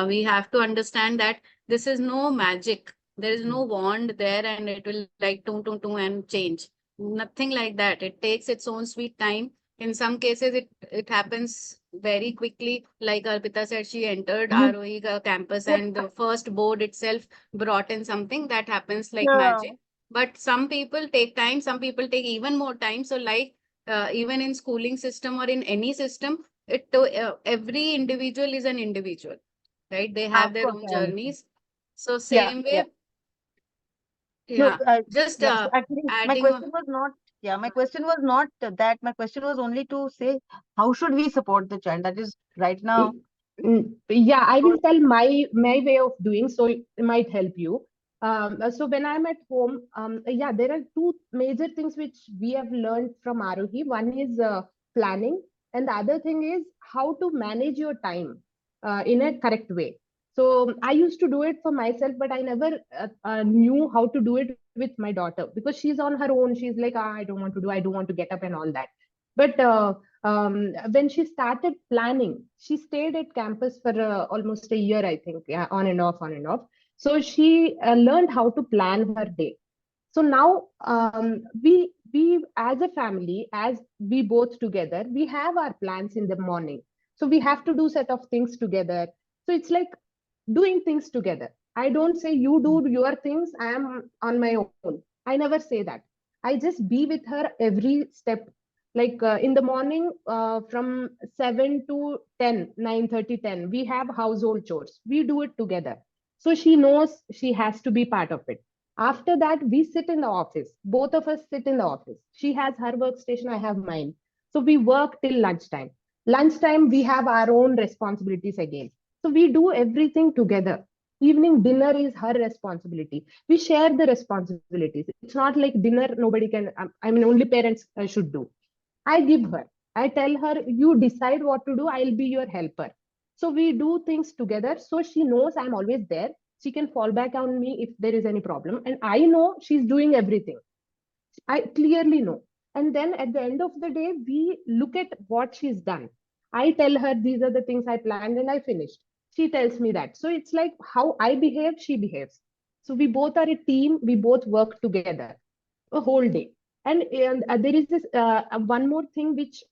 We have to understand that this is no magic. There is no wand there and it will like tung and change. Nothing like that. It takes its own sweet time. In some cases, it happens very quickly. Like Arpita said, she entered Aarohi campus and the first board itself brought in something that happens like magic. But some people take time, some people take even more time. So like even in schooling system or in any system, every individual is an individual, right? They have Of their course, own I understand. journeys. So Yeah, same yeah. way, No, yeah. Just yeah. So actually, my adding question was not, yeah, my question was not that. My question was only to say, how should we support the child? That is right now. Yeah, I will tell my way of doing, so it might help you. So when I'm at home, yeah, there are two major things which we have learned from Aarohi. One is planning, and the other thing is how to manage your time in a correct way. So I used to do it for myself, but I never knew how to do it with my daughter because she's on her own. She's like, I don't want to do, I don't want to get up and all that. But when she started planning, she stayed at campus for almost a year, I think, yeah, on and off, on and off. So she learned how to plan her day. So now we as a family, as we both together, we have our plans in the morning. So we have to do set of things together. So it's like doing things together. I don't say you do your things, I am on my own. I never say that. I just be with her every step. Like in the morning, from 7 to 10, 9:30, 10, we have household chores. We do it together. So she knows she has to be part of it. After that, we sit in the office. Both of us sit in the office. She has her workstation, I have mine. So we work till lunchtime. Lunchtime, we have our own responsibilities again. So we do everything together. Evening dinner is her responsibility. We share the responsibilities. It's not like dinner, nobody can, I mean, only parents should do. I give her. I tell her, you decide what to do, I'll be your helper. So we do things together. So she knows I'm always there. She can fall back on me if there is any problem. And I know she's doing everything. I clearly know. And then at the end of the day, we look at what she's done. I tell her these are the things I planned and I finished. She tells me that. So it's like how I behave, she behaves. So we both are a team, we both work together a whole day. And there is this one more thing which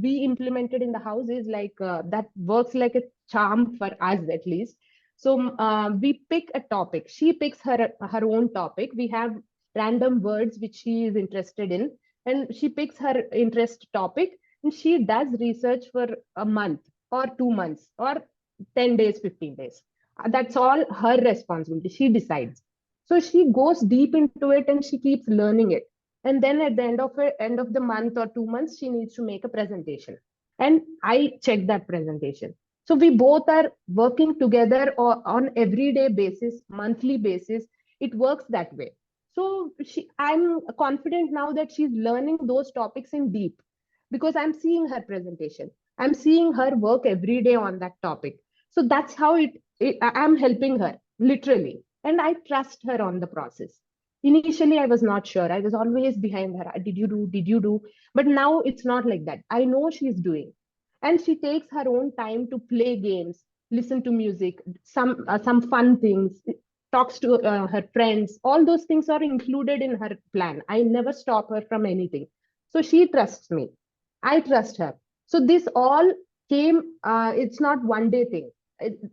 we implemented in the house is like that works like a charm for us at least. So we pick a topic. She picks her own topic. We have random words which she is interested in, and she picks her interest topic, and she does research for a month or 2 months or 10 days, 15 days. That's all her responsibility. She decides. So she goes deep into it and she keeps learning it. And then at the end of the month or 2 months, she needs to make a presentation. And I check that presentation. So we both are working together or on everyday basis, monthly basis. It works that way. So I'm confident now that she's learning those topics in deep because I'm seeing her presentation. I'm seeing her work every day on that topic. So that's how I'm helping her literally, and I trust her on the process. Initially, I was not sure. I was always behind her. Did you do? Did you do? But now it's not like that. I know she's doing, and she takes her own time to play games, listen to music, some fun things, talks to her friends. All those things are included in her plan. I never stop her from anything. So she trusts me. I trust her. So this all came. It's not one day thing.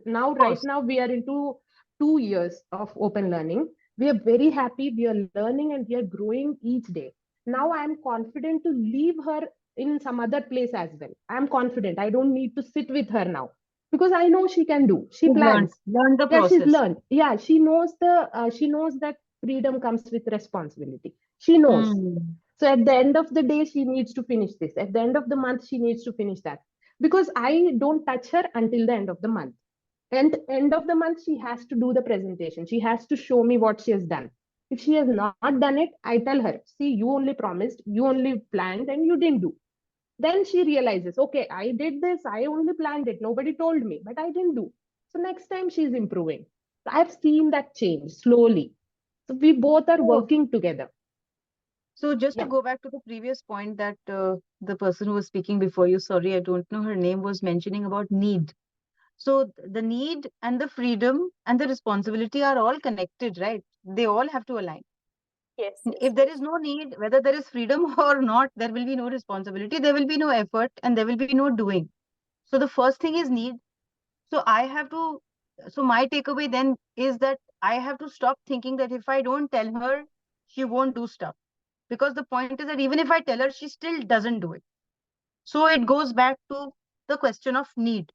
Now, Of right course. now, we are into 2 years of open learning. We are very happy. We are learning and we are growing each day. Now I am confident to leave her in some other place as well. I am confident. I don't need to sit with her now because I know she can do. She You've plans. learned the Yeah, she's process. learned. Yeah, she knows that freedom comes with responsibility. She knows. Hmm. So at the end of the day, she needs to finish this. At the end of the month, she needs to finish that. Because I don't touch her until the end of the month. And end of the month, she has to do the presentation. She has to show me what she has done. If she has not done it, I tell her, see, you only promised, you only planned, and you didn't do. Then she realizes, okay, I did this, I only planned it. Nobody told me, but I didn't do. So next time she's improving. So I've seen that change slowly. So we both are So, working together. so just to Yeah. go back to the previous point that the person who was speaking before you, sorry, I don't know her name, was mentioning about need. So the need and the freedom and the responsibility are all connected, right? they all have to align. Yes, yes. If there is no need, whether there is freedom or not, there will be no responsibility, there will be no effort, and there will be no doing. So the first thing is need. So my takeaway then is that I have to stop thinking that if I don't tell her, she won't do stuff. Because the point is that even if I tell her, she still doesn't do it. So it goes back to the question of need.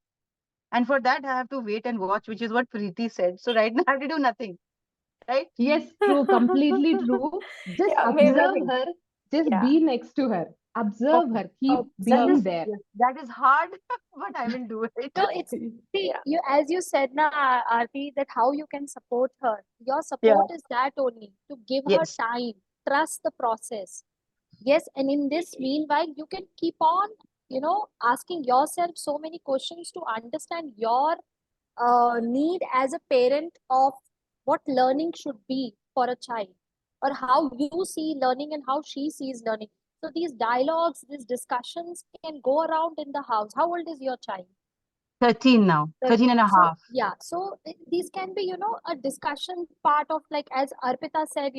And for that, I have to wait and watch, which is what Preeti said. So right now, I have to do nothing. Right? Yes, true, completely true. Just Yeah, observe maybe. her, just Yeah. be next to her. Observe Okay. her, keep That being is, there. yes, that is hard, but I will do it. No, it's see, Yeah. you as you said na, Aarti, that how you can support her. Your Yeah. support is that only to give her Yes. time, trust the process. Yes, and in this meanwhile, you can keep on, asking yourself so many questions to understand your need as a parent of what learning should be for a child, or how you see learning and how she sees learning. So these dialogues, these discussions can go around in the house. How old is your child? 13 now, 13 and a So half. yeah, so these can be, a discussion part of, like as Arpita said,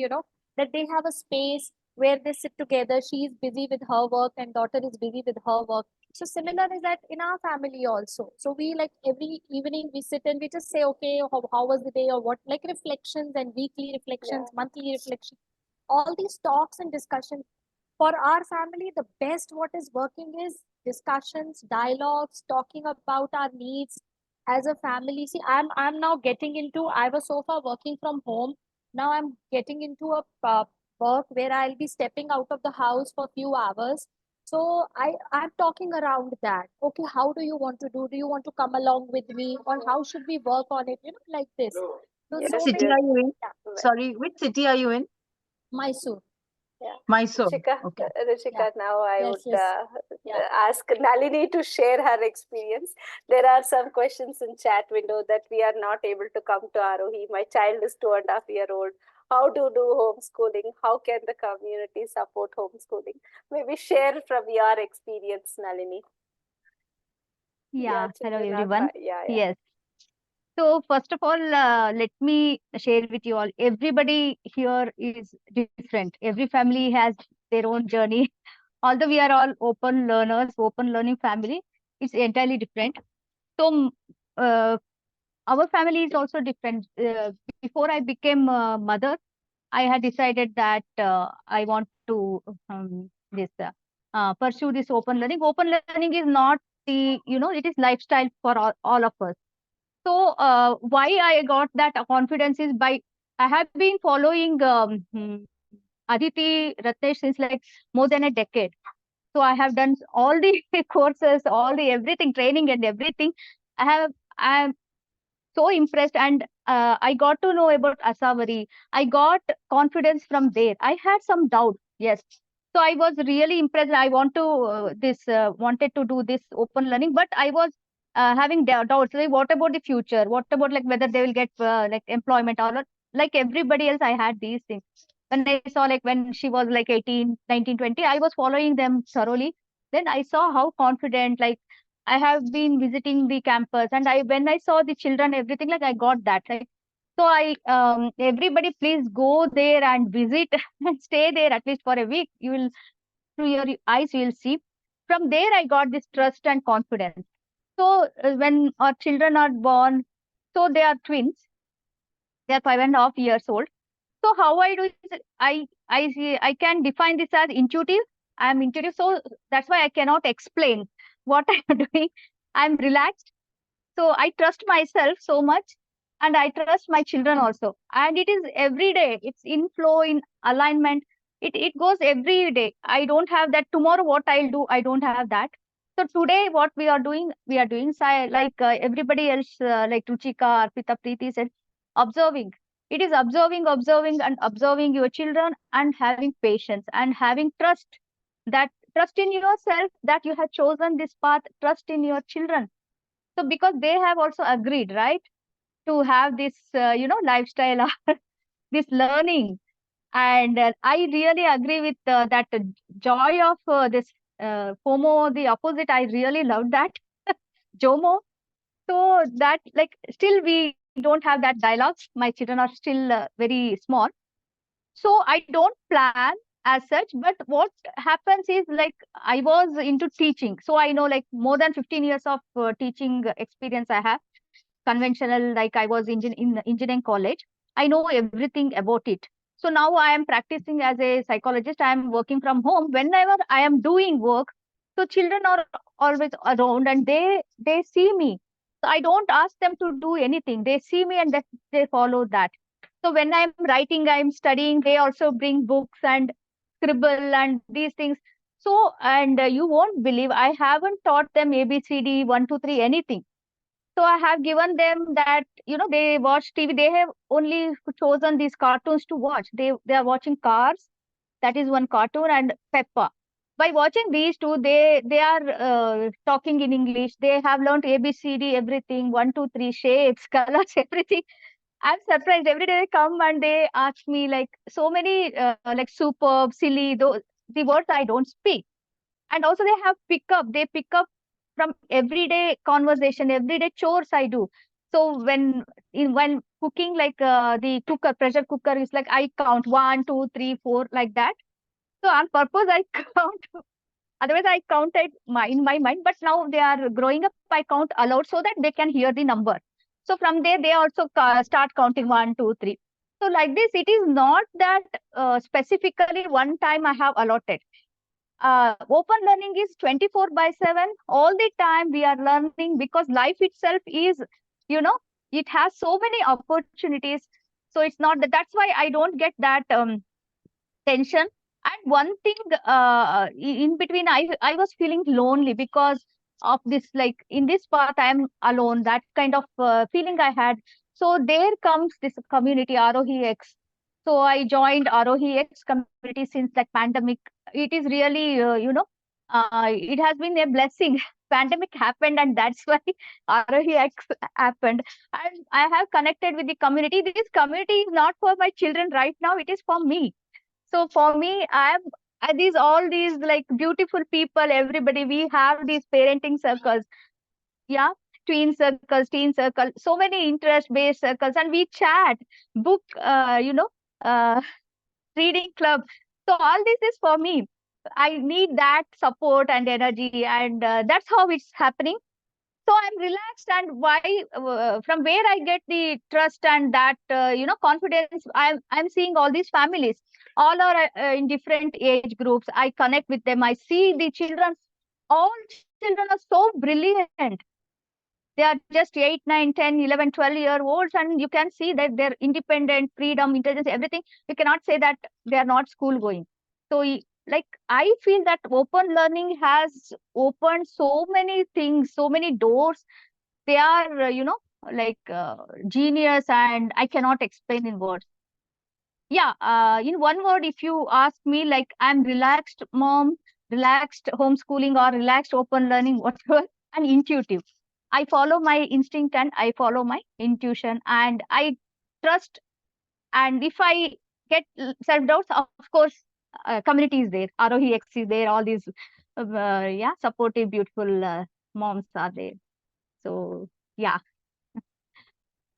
that they have a space where they sit together. She is busy with her work and daughter is busy with her work. So similar is that in our family also. So we, like, every evening we sit and we just say, okay, how was the day, or what, like reflections and weekly reflections, monthly reflections, all these talks and discussions. For our family, the best what is working is discussions, dialogues, talking about our needs as a family. See, I'm now getting into, I was so far working from home. Now I'm getting into a work where I'll be stepping out of the house for a few hours. So I'm talking around that. Okay, how do you want to do? Do you want to come along with me, or how should we work on it? Like this. So Yes, so City many. are you in? Yeah, Sorry, which city are you in? Mysore. Yeah. Mysore. Ruchika, Okay. Ruchika, now I Yes, would yes. Yeah. ask Nalini to share her experience. There are some questions in chat window that we are not able to come to Aarohi. My child is 2.5 years old. How to do homeschooling? How can the community support homeschooling? Maybe share from your experience, Nalini. Yeah, Your hello children are everyone. yeah. Yes. So first of all, let me share with you all. Everybody here is different. Every family has their own journey. Although we are all open learners, open learning family, it's entirely different. So our family is also different. Before I became a mother, I had decided that I want to pursue this open learning. Open learning is not it is lifestyle for all of us. So why I got that confidence is by I have been following Aditi Ratnesh since like more than a decade. So I have done all the courses, all the everything, training and everything. I am so impressed, and I got to know about Asavari. I got confidence from there. I had some doubt, yes. So I was really impressed. I wanted to do this open learning, but I was having doubts. Like, what about the future? What about like whether they will get like employment or not? Like everybody else, I had these things. When I saw like when she was like 18, 19, 20, I was following them thoroughly. Then I saw how confident, like I have been visiting the campus, and when I saw the children, everything, like I got that. Like, so I everybody please go there and visit and stay there at least for a week. You will, through your eyes you will see. From there I got this trust and confidence. So when our children are born, so they are twins. They are 5.5 years old. So how I do is I can define this as intuitive. I am intuitive, so that's why I cannot explain what I am doing. I'm relaxed, so I trust myself so much, and I trust my children also. And it is every day. It's in flow, in alignment. It goes every day. I don't have that tomorrow. What I'll do, I don't have that. So today, what we are doing. So like everybody else, like Ruchika, Arpita, Preeti said, observing. It is observing, observing, and observing your children, and having patience and having trust. That trust in yourself that you have chosen this path. Trust in your children, so because they have also agreed, right, to have this, lifestyle or this learning. And I really agree with that joy of this FOMO, the opposite. I really love that JOMO. So that like still we don't have that dialogues. My children are still very small. So I don't plan as such, but what happens is like I was into teaching. So I know like more than 15 years of teaching experience I have. Conventional, like I was in engineering college. I know everything about it. So now I am practicing as a psychologist. I am working from home. Whenever I am doing work, so children are always around and they see me. So I don't ask them to do anything. They see me and they follow that. So when I'm writing, I'm studying, they also bring books and scribble and these things. So, and you won't believe, I haven't taught them ABCD, 1, 2, 3, anything. So I have given them that, they watch TV. They have only chosen these cartoons to watch. They are watching Cars, that is one cartoon, and Peppa. By watching these two, they are talking in English. They have learned ABCD, everything, 1, 2, 3, shapes, colors, everything. I'm surprised. Every day they come and they ask me like so many like superb, silly, those the words I don't speak. And also they have they pick up from everyday conversation, everyday chores I do. So when cooking, like the pressure cooker is like I count 1, 2, 3, 4 like that. So on purpose I count. Otherwise I counted in my mind, but now they are growing up. I count aloud so that they can hear the number. So from there they also start counting 1, 2, 3. So like this, it is not that specifically one time I have allotted. Open learning is 24 by 7. All the time we are learning because life itself is, you know, it has so many opportunities. So it's not that. That's why I don't get that tension. And one thing in between, I was feeling lonely because of this. Like in this path, I am alone. That kind of feeling I had. So there comes this community, Aarohi X. So I joined Aarohi X community since that pandemic. It is really, it has been a blessing. Pandemic happened, and that's why Aarohi X happened. And I have connected with the community. This community is not for my children right now. It is for me. So for me, these all these like beautiful people, everybody. We have these parenting circles, yeah, tween circles, teen circle, so many interest-based circles, and we chat, book, uh, reading club. So all this is for me. I need that support and energy, and that's how it's happening. So I'm relaxed, and why from where I get the trust and that confidence. I'm seeing all these families, all are in different age groups. I connect with them. I see the children. All children are so brilliant. They are just 8, 9, 10, 11, 12 year olds, and you can see that they're independent, freedom, intelligence, everything. You cannot say that they are not school going. So like I feel that open learning has opened so many things, so many doors. They are like genius, and I cannot explain in words. Yeah, in one word, if you ask me, like I'm relaxed mom, relaxed homeschooling, or relaxed open learning, whatever, and intuitive. I follow my instinct and I follow my intuition, and I trust. And if I get self doubts, of course, community is there. Aarohi X is there. All these, yeah, supportive, beautiful moms are there. So yeah,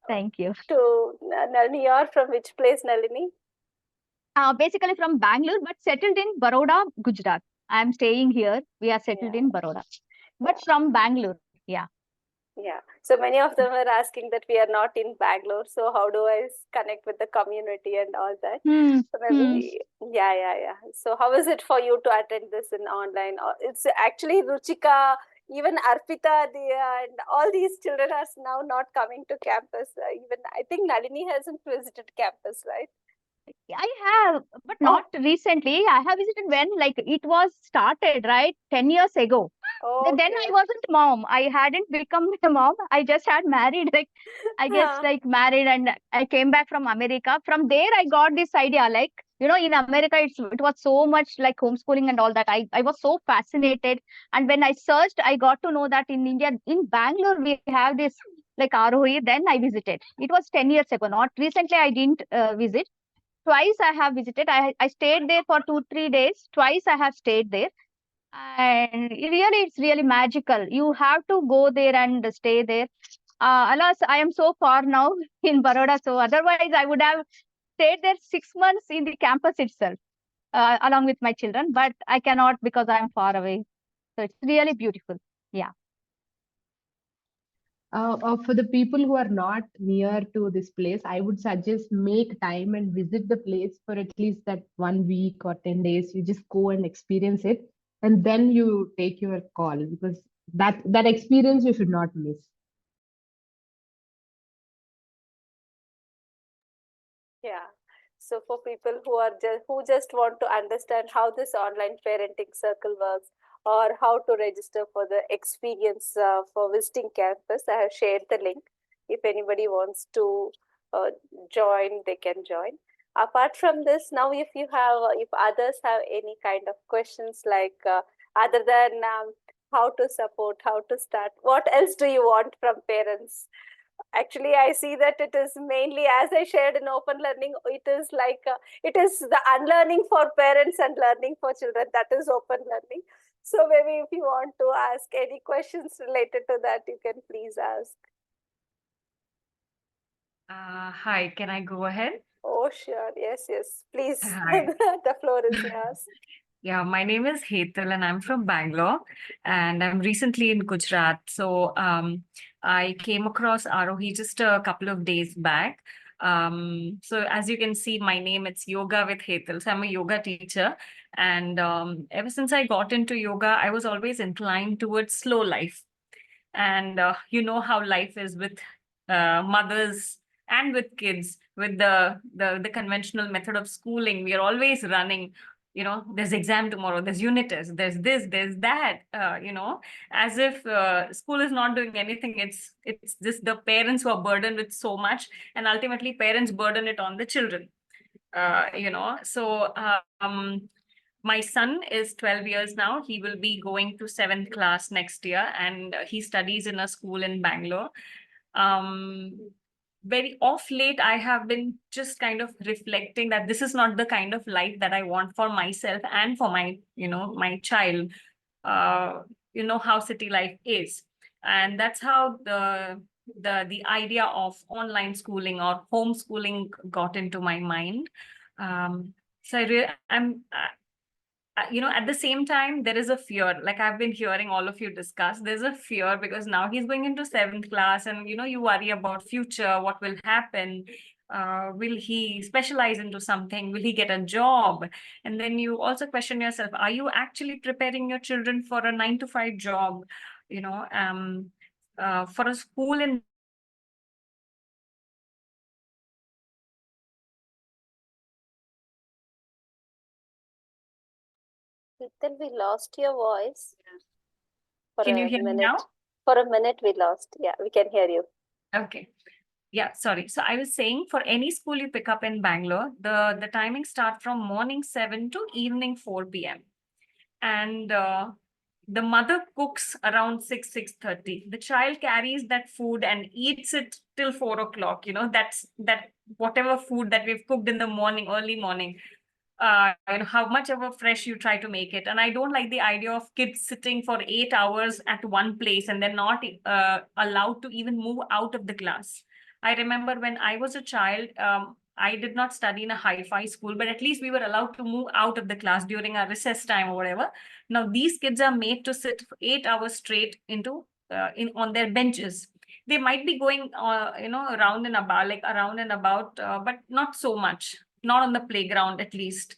thank you. To Nalini, you're from which place, Nalini? Basically from Bangalore, but settled in Baroda, Gujarat. I'm staying here. We are settled in Baroda, but from Bangalore. Yeah. Yeah. So many of them are asking that we are not in Bangalore. So how do I connect with the community and all that? So maybe, yeah. So how is it for you to attend this in online? It's actually Ruchika, even Arpita, and all these children are now not coming to campus. Even I think Nalini hasn't visited campus, right? I have, but not recently. I have visited when like it was started, right? 10 years ago. Okay. Then I wasn't mom. I hadn't become a mom. I just had married, like I guess like married, and I came back from America. From there, I got this idea, like, in America, it was so much like homeschooling and all that. I was so fascinated. And when I searched, I got to know that in India, in Bangalore, we have this like Aarohi. Then I visited. It was 10 years ago. Not recently, I didn't visit. Twice I have visited. I stayed there for 2, 3 days. Twice I have stayed there. And it's really magical. You have to go there and stay there. Alas, I am so far now in Baroda. So otherwise, I would have stayed there 6 months in the campus itself, along with my children. But I cannot because I am far away. So it's really beautiful. Yeah. For the people who are not near to this place, I would suggest make time and visit the place for at least that 1 week or 10 days. You just go and experience it, and then you take your call, because that experience you should not miss. Yeah. So for people who just want to understand how this online parenting circle works, or how to register for the experience for visiting campus, I have shared the link. If anybody wants to join, they can join. Apart from this, now if others have any kind of questions, like other than how to support, how to start, what else do you want from parents? Actually, I see that it is mainly, as I shared in open learning, it is like it is the unlearning for parents and learning for children. That is open learning. So maybe if you want to ask any questions related to that, you can please ask. Hi, can I go ahead? Oh, sure. Yes, yes. Please. Hi. The floor is yours. Yeah, my name is Hetal and I'm from Bangalore and I'm recently in Gujarat. So I came across Aarohi just a couple of days back. So as you can see, my name, it's Yoga with Hetal. So I'm a yoga teacher. And ever since I got into yoga, I was always inclined towards slow life. And you know how life is with mothers and with kids, with the conventional method of schooling. We are always running, you know, there's exam tomorrow, there's unit test, there's this, there's that, you know, as if school is not doing anything. It's just the parents who are burdened with so much, and ultimately parents burden it on the children. You know, so my son is 12 years now. He will be going to 7th class next year, and he studies in a school in Bangalore. Um, very off late, I have been just kind of reflecting that this is not the kind of life that I want for myself and for my, you know, my child. Uh, you know how city life is, and that's how the idea of online schooling or homeschooling got into my mind. So you know, at the same time, there is a fear. Like I've been hearing all of you discuss, there's a fear because now he's going into 7th class, and you know, you worry about future, what will happen. Will he specialize into something? Will he get a job? And then you also question yourself, are you actually preparing your children for a 9 to 5 job? You know, for a school in Then we lost your voice for Can you a hear me minute. now? For a minute, we lost. Yeah, we can hear you. Okay. Yeah, sorry. So I was saying, for any school you pick up in Bangalore, the timings start from morning 7 to evening 4 p.m. And the mother cooks around 6:30. The child carries that food and eats it till 4 o'clock. You know, that whatever food that we've cooked in the morning, early morning, and how much ever fresh you try to make it. And I don't like the idea of kids sitting for 8 hours at one place and they're not allowed to even move out of the class. I remember when I was a child, I did not study in a hi-fi school, but at least we were allowed to move out of the class during our recess time or whatever. Now these kids are made to sit for 8 hours straight into in on their benches. They might be going, you know, around and about, like around and about, but not so much, not on the playground at least.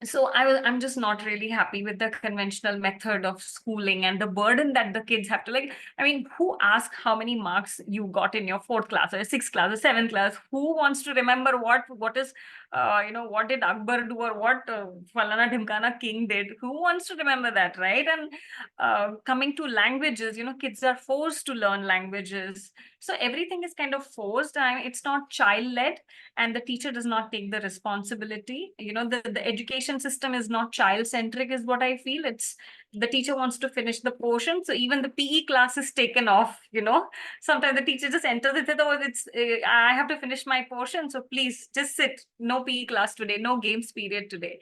So I'm just not really happy with the conventional method of schooling and the burden that the kids have to, like, I mean, who asked how many marks you got in your 4th class or 6th class or 7th class? Who wants to remember what is, you know, what did Akbar do, or what Falana Dhimkana king did? Who wants to remember that, right? And coming to languages, you know, kids are forced to learn languages. So everything is kind of forced, and it's not child-led, and the teacher does not take the responsibility. You know, the education system is not child-centric, is what I feel. It's the teacher wants to finish the portion. So even the PE class is taken off, you know. Sometimes the teacher just enters it, oh, it's I have to finish my portion. So please just sit. No PE class today, no games period today.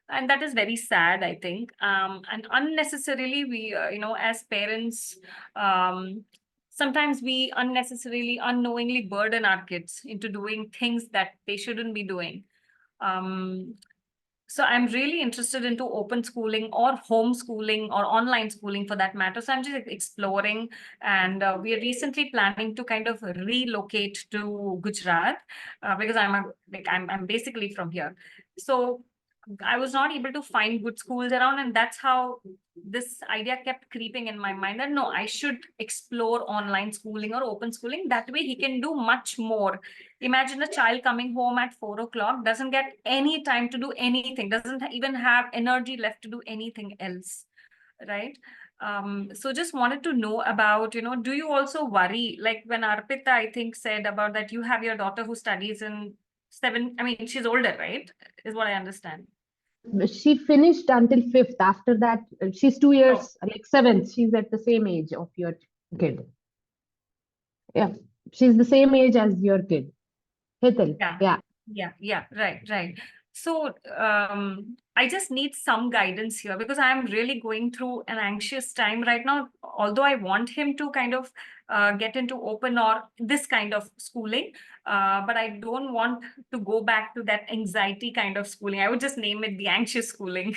And that is very sad, I think. And unnecessarily, we, you know, as parents, sometimes we unnecessarily, unknowingly burden our kids into doing things that they shouldn't be doing. So I'm really interested into open schooling or homeschooling or online schooling for that matter. So I'm just exploring, and we are recently planning to kind of relocate to Gujarat because I'm basically from here. So I was not able to find good schools around, and that's how this idea kept creeping in my mind that no, I should explore online schooling or open schooling. That way he can do much more. Imagine a child coming home at 4 o'clock, doesn't get any time to do anything, doesn't even have energy left to do anything else, right? So just wanted to know about, do you also worry, like when Arpita, I think, said about that you have your daughter who studies in she's older, right? Is what I understand. She finished until fifth. After that, she's 2 years, Oh. like seventh. She's at the same age of your kid. Yeah, she's the same age as your kid. Hital. Yeah, right. So I just need some guidance here because I'm really going through an anxious time right now. Although I want him to kind of get into open or this kind of schooling, but I don't want to go back to that anxiety kind of schooling. I would just name it the anxious schooling.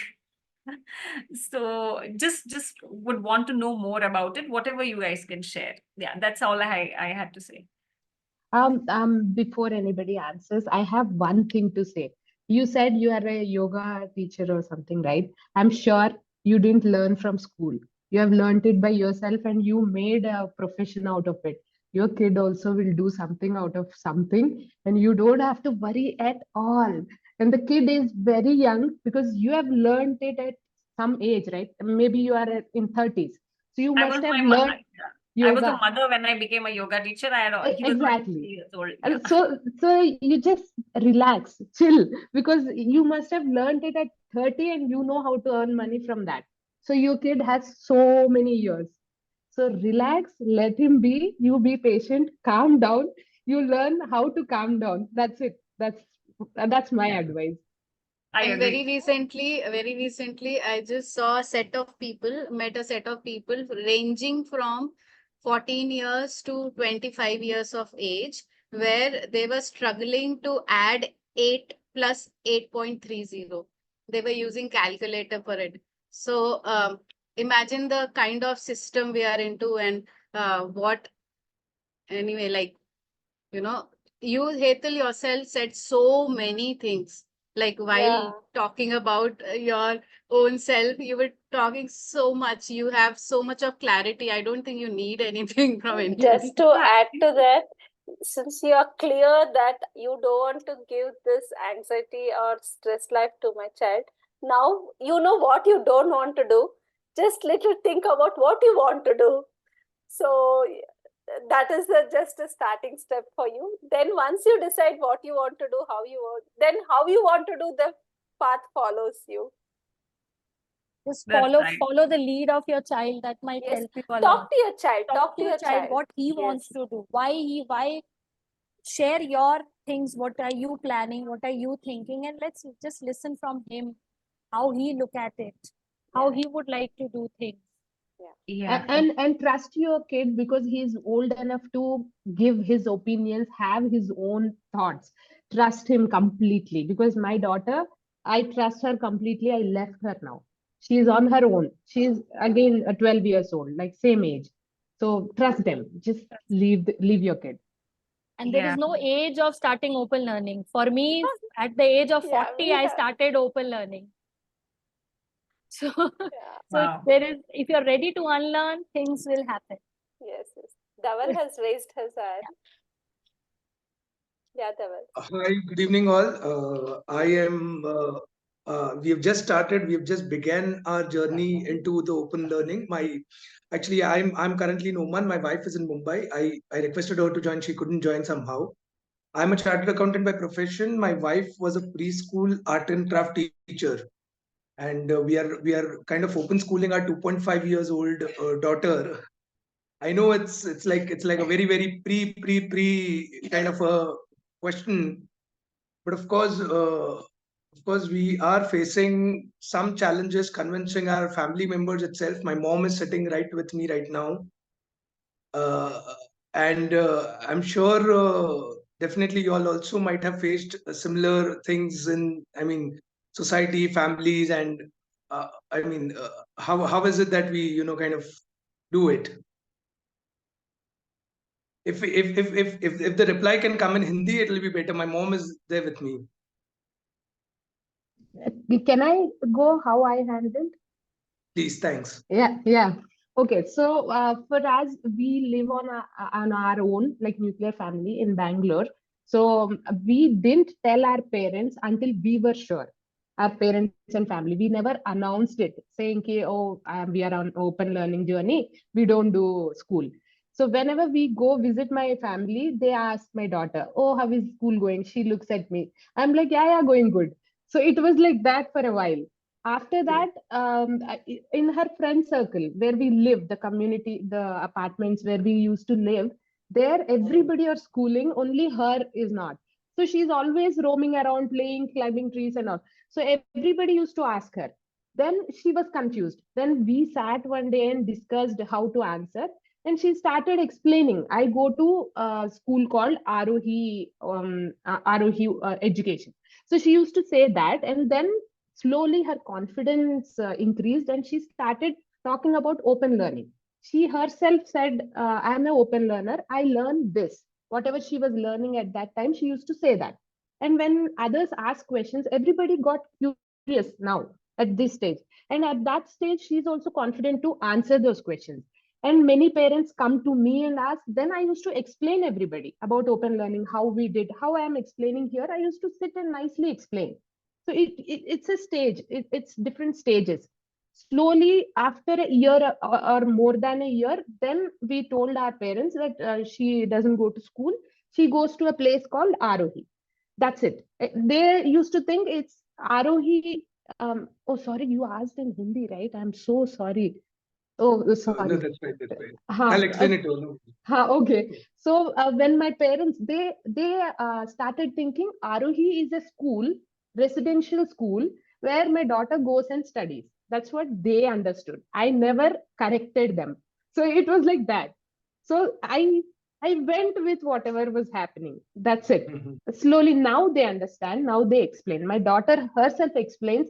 So just would want to know more about it, whatever you guys can share. Yeah, that's all I had to say. Before anybody answers, I have one thing to say. You said you are a yoga teacher or something, right? I'm sure you didn't learn from school. You have learned it by yourself and you made a profession out of it. Your kid also will do something out of something, and you don't have to worry at all. And the kid is very young because you have learned it at some age, right? Maybe you are in 30s. So you must have learned I was a yoga. mother when I became a yoga teacher. He was only 3 Exactly. years old. And Yeah. so you just relax, chill, because you must have learned it at 30 and you know how to earn money from that. So your kid has so many years. So relax, let him be, you be patient, calm down. You learn how to calm down. That's it. That's my advice. I And agree. very recently, I just saw met a set of people ranging from 14 years to 25 years of age, where they were struggling to add 8 plus 8.30. They were using calculator for it. So imagine the kind of system we are into, and anyway, like, you, Hetal, yourself said so many things. Like while talking about your own self, you were talking so much. You have so much of clarity. I don't think you need anything from anybody. Just to add to that, since you are clear that you don't want to give this anxiety or stress life to my child, now you know what you don't want to do. Just little think about what you want to do. So that is just a starting step for you. Then once you decide what you want to do, how you want to do, the path follows you. Just That's follow right. follow the lead of your child. That might Yes. help you a lot. Talk to your child. Talk to your child what he Yes. wants to do. Why share your things. What are you planning? What are you thinking? And let's just listen from him, how he look at it, how he would like to do things. Yeah. And trust your kid because he's old enough to give his opinions, have his own thoughts. Trust him completely because my daughter, I trust her completely. I left her now. She's on her own. She's again 12 years old, like same age. So trust them. Just leave your kid. And there is no age of starting open learning. For me, at the age of 40, I started open learning. So, Wow. if you're ready to unlearn, things will happen. Yes. Dhaval has raised his hand. Yeah, Dhaval. Hi, good evening all. We have just started, we have just began our journey into the open learning. I'm currently in Oman. My wife is in Mumbai. I requested her to join. She couldn't join somehow. I'm a chartered accountant by profession. My wife was a preschool art and craft teacher. And we are kind of open schooling our 2.5 years old daughter. I know it's like a very pre kind of a question, but of course we are facing some challenges convincing our family members itself. My mom is sitting right with me right now. And I'm sure definitely you all also might have faced similar things in, I mean, society, families, and I mean, how is it that we, kind of do it? If the reply can come in Hindi, it will be better. My mom is there with me. Can I go how I handled? Please, thanks. Yeah. Okay, so for us, we live on our own, like nuclear family in Bangalore. So we didn't tell our parents until we were sure. Our parents and family, we never announced it, saying, "Ki, oh, we are on open learning journey. We don't do school." So whenever we go visit my family, they ask my daughter, "Oh, how is school going?" She looks at me. I'm like, "Yeah, going good." So it was like that for a while. After that, in her friend circle where we live, the community, the apartments where we used to live, there everybody are schooling, only her is not. So she's always roaming around, playing, climbing trees and all. So everybody used to ask her. Then she was confused. Then we sat one day and discussed how to answer. And she started explaining. I go to a school called Aarohi Education. So she used to say that, and then slowly her confidence increased, and she started talking about open learning. She herself said, "I'm an open learner. I learned this." Whatever she was learning at that time, she used to say that. And when others ask questions, everybody got curious now at this stage. And at that stage, she's also confident to answer those questions. And many parents come to me and ask, then I used to explain everybody about open learning, how we did, how I am explaining here. I used to sit and nicely explain. So it's a stage, it's different stages. Slowly, after a year or more than a year, then we told our parents that she doesn't go to school. She goes to a place called Aarohi. That's it. They used to think it's Aarohi. Oh, sorry, you asked in Hindi, right? I'm so sorry. Oh, No, sorry. that's right. That's right. Ha, I'll explain it to you. okay. So when my parents they started thinking Aarohi is a school, residential school where my daughter goes and studies. That's what they understood. I never corrected them. So it was like that. So I went with whatever was happening. That's it. Slowly now they understand. Now they explain. My daughter herself explains.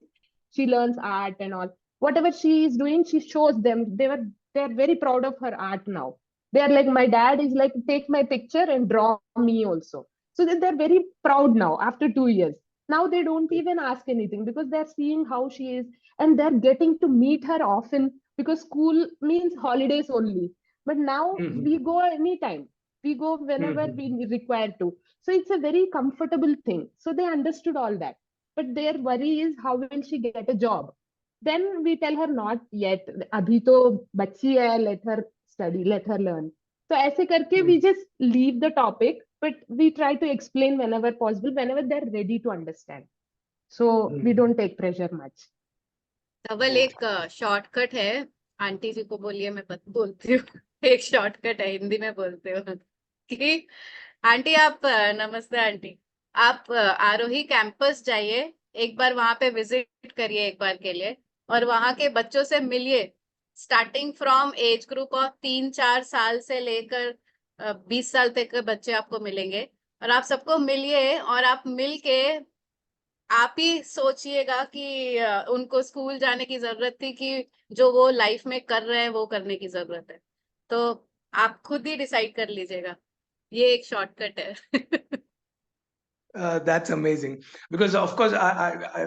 She learns art and all. Whatever she is doing, she shows them. They're very proud of her art now. They are like, my dad is like, take my picture and draw me also. So they're very proud now after 2 years. Now they don't even ask anything because they're seeing how she is, and they're getting to meet her often because school means holidays only. But now we go anytime. We go whenever we require to. So it's a very comfortable thing. So they understood all that. But their worry is, how will she get a job? Then we tell her, not yet. अभी तो बच्ची है, let her study, let her learn. So ऐसे करके we just leave the topic, but we try to explain whenever possible, whenever they're ready to understand. So we don't take pressure much. धवल एक shortcut है, aunty जी को बोलिए मैं बोलती हूँ। एक शॉर्टकट है, हिंदी में बोलते हो कि आंटी आप नमस्ते आंटी, आप आरोही कैंपस जाइए, एक बार वहां पे विजिट करिए एक बार के लिए, और वहां के बच्चों से मिलिए, starting from age group of 3-4 साल से लेकर 20 साल तक के बच्चे आपको मिलेंगे, और आप सबको मिलिए और आप मिल के आप ही सोचिएगा कि उनको स्कूल जाने की जरूरत थी कि जो वो लाइफ में कर रहे हैं वो करने की जरूरत है, तो आप खुद ही डिसाइड कर लीजिएगा। ये एक शॉर्टकट है। That's amazing because, of course,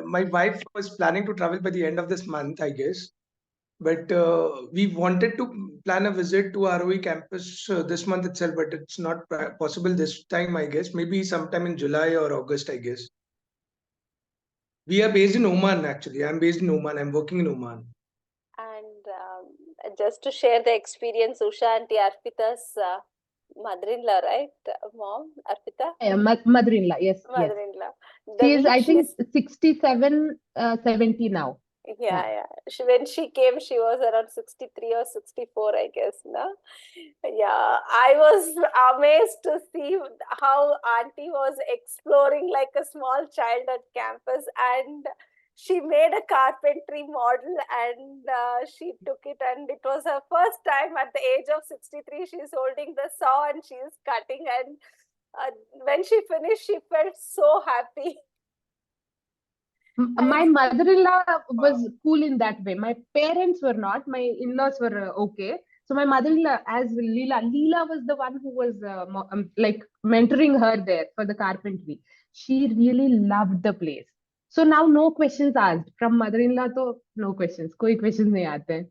my wife was planning to travel by the end of this month, I guess. But we wanted to plan a visit to ROE campus this month itself, but it's not possible this time, I guess. Maybe sometime in July or August, I guess. We are based in Oman, actually. I'm based in Oman. I'm working in Oman. And just to share the experience, Usha and Arpita's mother-in-law, right? Mom, Arpita? Yeah, mother-in-law, yes. Mother-in-law. She is, I think, 67, 70 now. Yeah. When she came, she was around 63 or 64, I guess. No? Yeah, I was amazed to see how Auntie was exploring like a small child at campus, and she made a carpentry model and she took it, and it was her first time at the age of 63. She's holding the saw and she's cutting, and when she finished, she felt so happy. My mother-in-law was cool in that way. My parents were not. My in-laws were okay. So my mother-in-law, as Leela was the one who was like mentoring her there for the carpentry. She really loved the place. So now no questions asked from mother-in-law. तो no questions. कोई questions नहीं आते हैं.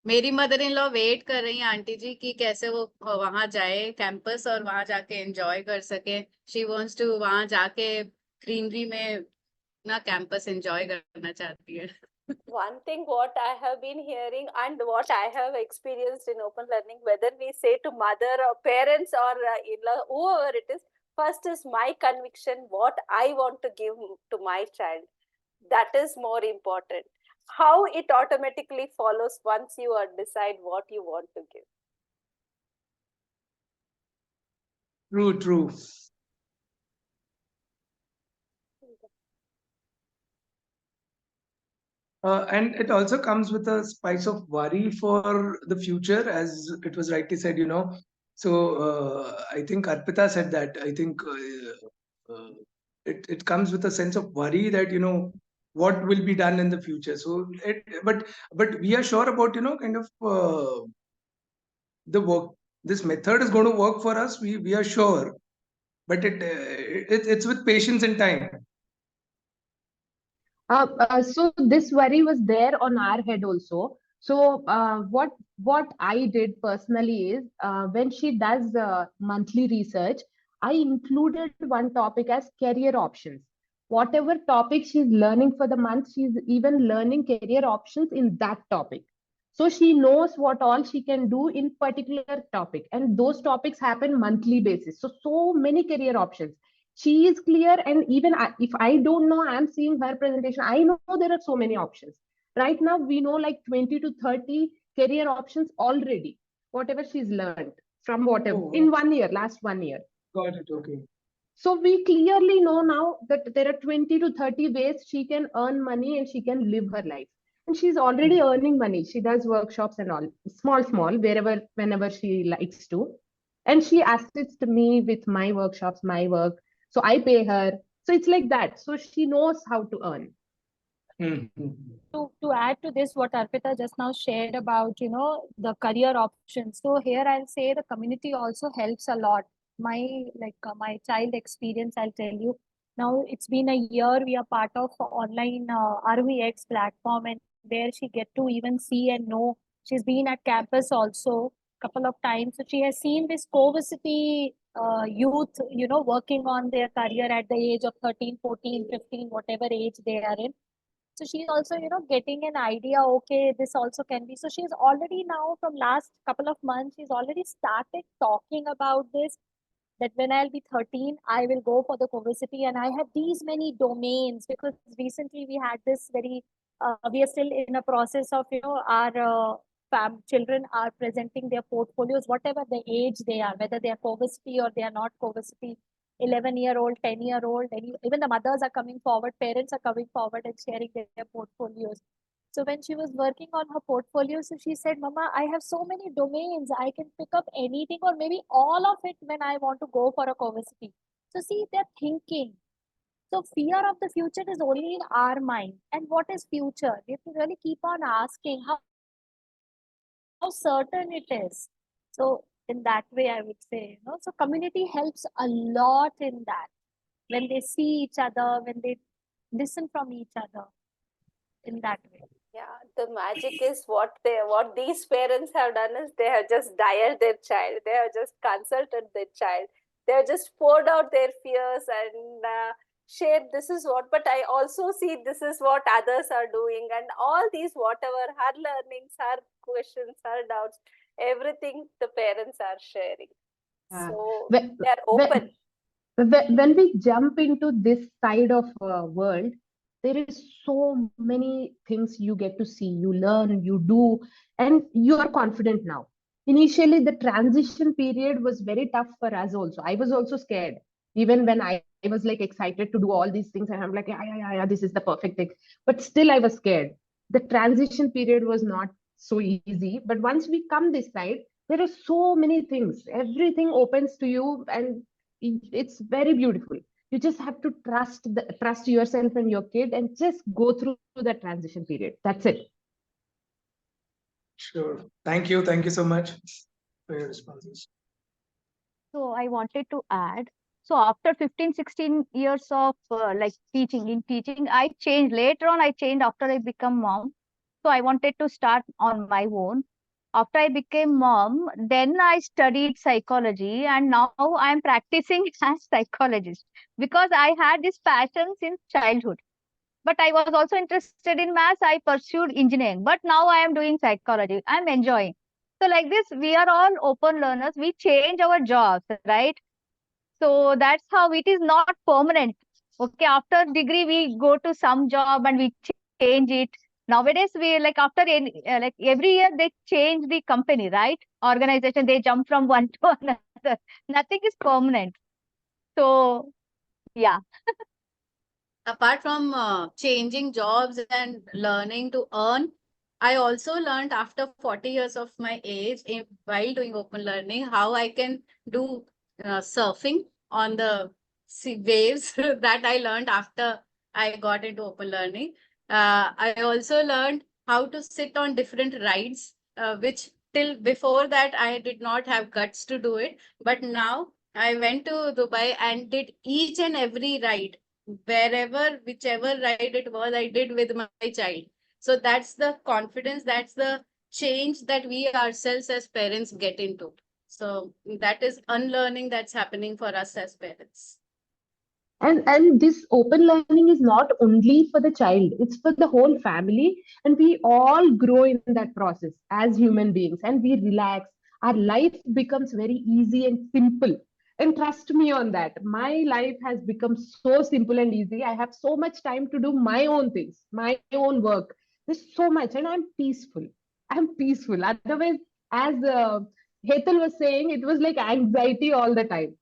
मेरी mother in law wait कर रही है aunty जी कि कैसे वो वहां जाए कैंपस और वहां जाके एंजॉय कर सके. शी वांट्स टू वहां जाके ग्रीनरी में ना कैंपस एंजॉय करना चाहती है. One thing what I have been hearing and what I have experienced in open learning, whether we say to mother or parents or in-law, whoever it is, first is my conviction, what I want to give to my child. That is more important. How it automatically follows once you decide what you want to give. True, true. And it also comes with a spice of worry for the future, as it was rightly said, you know. So I think Arpita said that. I think it comes with a sense of worry that, you know, what will be done in the future. So, but we are sure about, you know, kind of the work. This method is going to work for us. We are sure, but it's with patience and time. So this worry was there on our head also. So what I did personally is when she does monthly research, I included one topic as career options. Whatever topic she's learning for the month, she's even learning career options in that topic. So she knows what all she can do in particular topic, and those topics happen monthly basis. So many career options. She is clear, and even if I don't know, I'm seeing her presentation, I know there are so many options. Right now we know like 20 to 30 career options already, whatever she's learned from whatever in 1 year, last 1 year. Got it. Okay. So we clearly know now that there are 20 to 30 ways she can earn money and she can live her life. And she's already earning money. She does workshops and all, small, wherever, whenever she likes to. And she assists me with my workshops, my work. So I pay her. So it's like that. So she knows how to earn. To add to this, what Arpita just now shared about, you know, the career options. So here I'll say the community also helps a lot. My child experience, I'll tell you. Now it's been a year we are part of online Aarohi platform, and there she get to even see and know. She's been at campus also couple of times. So she has seen this CoVersity youth, you know, working on their career at the age of 13, 14, 15, whatever age they are in. So she's also, you know, getting an idea, okay, this also can be. So she's already now from last couple of months, she's already started talking about this, that when I'll be 13, I will go for the CoVersity, and I have these many domains, because recently we had this very, we are still in a process of, you know, our children are presenting their portfolios, whatever the age they are, whether they are CoVersity or they are not CoVersity. 11-year-old, 10-year-old, even the mothers are coming forward, parents are coming forward and sharing their portfolios. So when she was working on her portfolio, so she said, Mama, I have so many domains. I can pick up anything or maybe all of it when I want to go for a CoVersity. So see, they're thinking. So fear of the future is only in our mind. And what is future? We have to really keep on asking how certain it is. So in that way, I would say, you know, so community helps a lot in that. When they see each other, when they listen from each other, in that way. Yeah, the magic is what these parents have done is they have just dialed their child. They have just consulted their child. They have just poured out their fears and shared this is what, but I also see this is what others are doing, and all these whatever her learnings, her questions, her doubts, everything the parents are sharing. So they are open. When we jump into this side of world, there is so many things you get to see, you learn, you do, and you are confident now. Initially, the transition period was very tough for us also. I was also scared. even when I was like excited to do all these things, and I'm like, yeah, this is the perfect thing. But still I was scared. The transition period was not so easy. But once we come this side, there are so many things. Everything opens to you, and it's very beautiful. You just have to trust yourself and your kid, and just go through the transition period. That's it. Sure. Thank you. Thank you so much for your responses. So I wanted to add. So after 15, 16 years of like teaching, I changed. Later on, I changed after I become mom. So I wanted to start on my own. After I became mom, then I studied psychology, and now I'm practicing as psychologist because I had this passion since childhood. But I was also interested in maths. I pursued engineering, but now I am doing psychology. I'm enjoying. So like this, we are all open learners. We change our jobs, right? So that's how it is not permanent. Okay, after degree, we go to some job and we change it. Nowadays, we like after like every year they change the company, right? Organization, they jump from one to another. Nothing is permanent. So yeah. Apart from changing jobs and learning to earn, I also learned after 40 years of my age while doing open learning how I can do surfing on the sea waves that I learned after I got into open learning. I also learned how to sit on different rides, which till before that I did not have guts to do it. But now I went to Dubai and did each and every ride wherever, whichever ride it was, I did with my child. So that's the confidence, that's the change that we ourselves as parents get into. So that is unlearning that's happening for us as parents. And this open learning is not only for the child, it's for the whole family, and we all grow in that process as human beings, and we relax. Our life becomes very easy and simple, and trust me on that, my life has become so simple and easy. I have so much time to do my own things, my own work. There's so much, and I'm peaceful. Otherwise, as Hetal was saying, it was like anxiety all the time.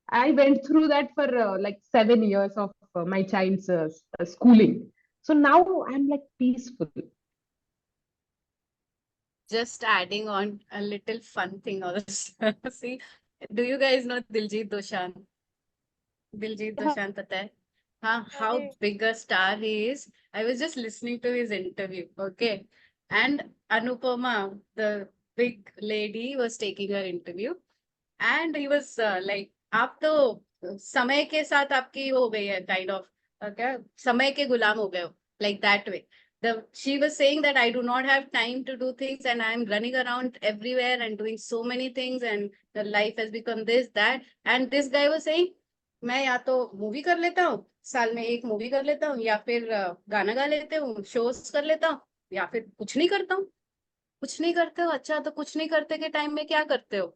I went through that for like 7 years of my child's schooling. So now I'm like peaceful. Just adding on a little fun thing also. See, do you guys know Diljit Dosanjh? Diljit Dosanjh, pata hai? How big a star he is. I was just listening to his interview, okay? And Anupama, the big lady, was taking her interview, and he was like, आप तो समय के साथ आपकी हो गई है kind of, okay? समय के गुलाम हो गए हो, like that way. She was saying that I do not have time to do things, and I'm running around everywhere and doing so many things, and the life has become this, that. And this guy was saying, मैं या तो movie कर लेता हूँ, साल में एक movie कर लेता हूँ, या फिर गाना गा लेते हूँ, शोज कर लेता हूँ, या फिर कुछ नहीं करता हूँ. कुछ नहीं करते हो? अच्छा, तो कुछ नहीं करते के टाइम में क्या करते हो?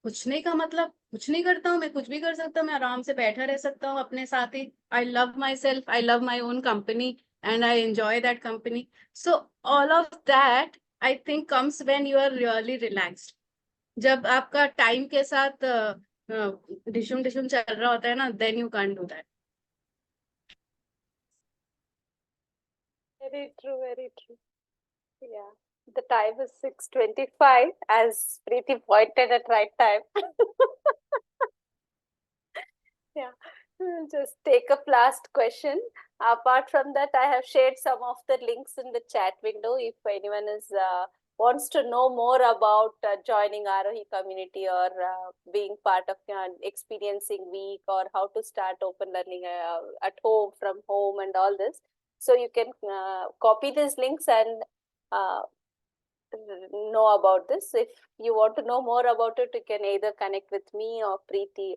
कुछ नहीं का मतलब कुछ नहीं करता हूँ, मैं कुछ भी कर सकता हूँ, मैं आराम से बैठा रह सकता हूँ अपने साथ ही. I love myself, I love my own company, and I enjoy that company. So all of that I think comes when you are really relaxed. जब आपका टाइम के साथ डिशुम डिशुम चल रहा होता है ना, then you can do that. Very true, very true. Yeah. The time is 6:25, as Preeti pointed at right time. Yeah. We'll just take a last question. Apart from that, I have shared some of the links in the chat window. If anyone is wants to know more about joining Aarohi community, or being part of experiencing week, or how to start open learning at home, from home, and all this. So you can copy these links and know about this. If you want to know more about it, you can either connect with me or Preeti.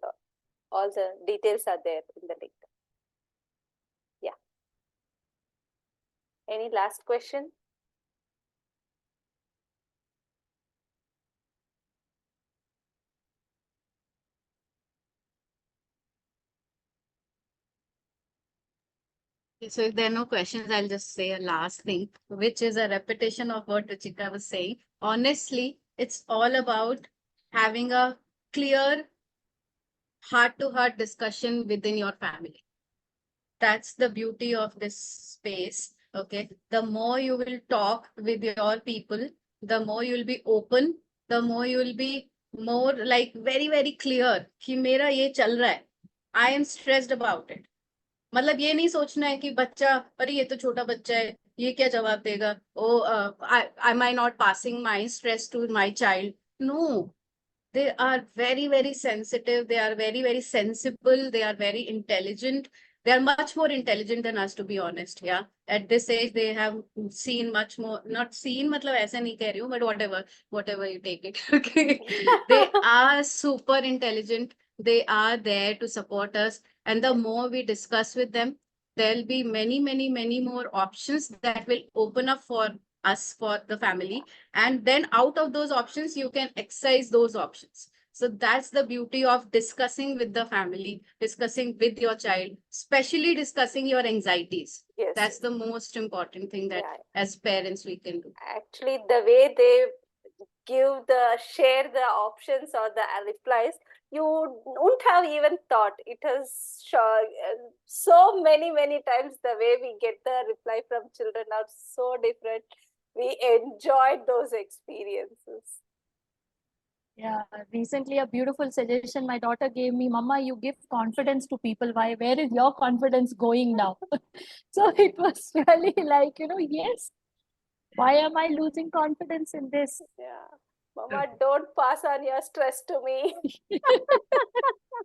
All the details are there in the link. Yeah. Any last question? So if there are no questions, I'll just say a last thing, which is a repetition of what Ruchika was saying. Honestly, it's all about having a clear heart-to-heart discussion within your family. That's the beauty of this space. Okay. The more you will talk with your people, the more you will be open, the more you will be more like very, very clear कि मेरा ये चल रहा है. I am stressed about it. मतलब ये नहीं सोचना है कि बच्चा, अरे ये तो छोटा बच्चा है, ये क्या जवाब देगा, ओ am I not passing my stress to my child? No, they are very, very sensitive, they are very, very sensible, they are very intelligent, they are much more intelligent than us, to be honest. Yeah, at this age they have seen much more, not seen matlab aisa nahi keh rahi hu, but whatever you take it. Okay, they are super intelligent, they are there to support us, and the more we discuss with them, there'll be many, many, many more options that will open up for us, for the family, and then out of those options you can exercise those options. So that's the beauty of discussing with the family, discussing with your child, especially discussing your anxieties. Yes. That's the most important thing that as parents we can do. Actually, the way they share the options or the replies, you wouldn't have even thought. It has so many times the way we get the reply from children are so different. We enjoyed those experiences. Yeah, recently a beautiful suggestion my daughter gave me, Mama, you give confidence to people. Why? Where is your confidence going now? So it was really like, yes, why am I losing confidence in this? Yeah. Mama, don't pass on your stress to me.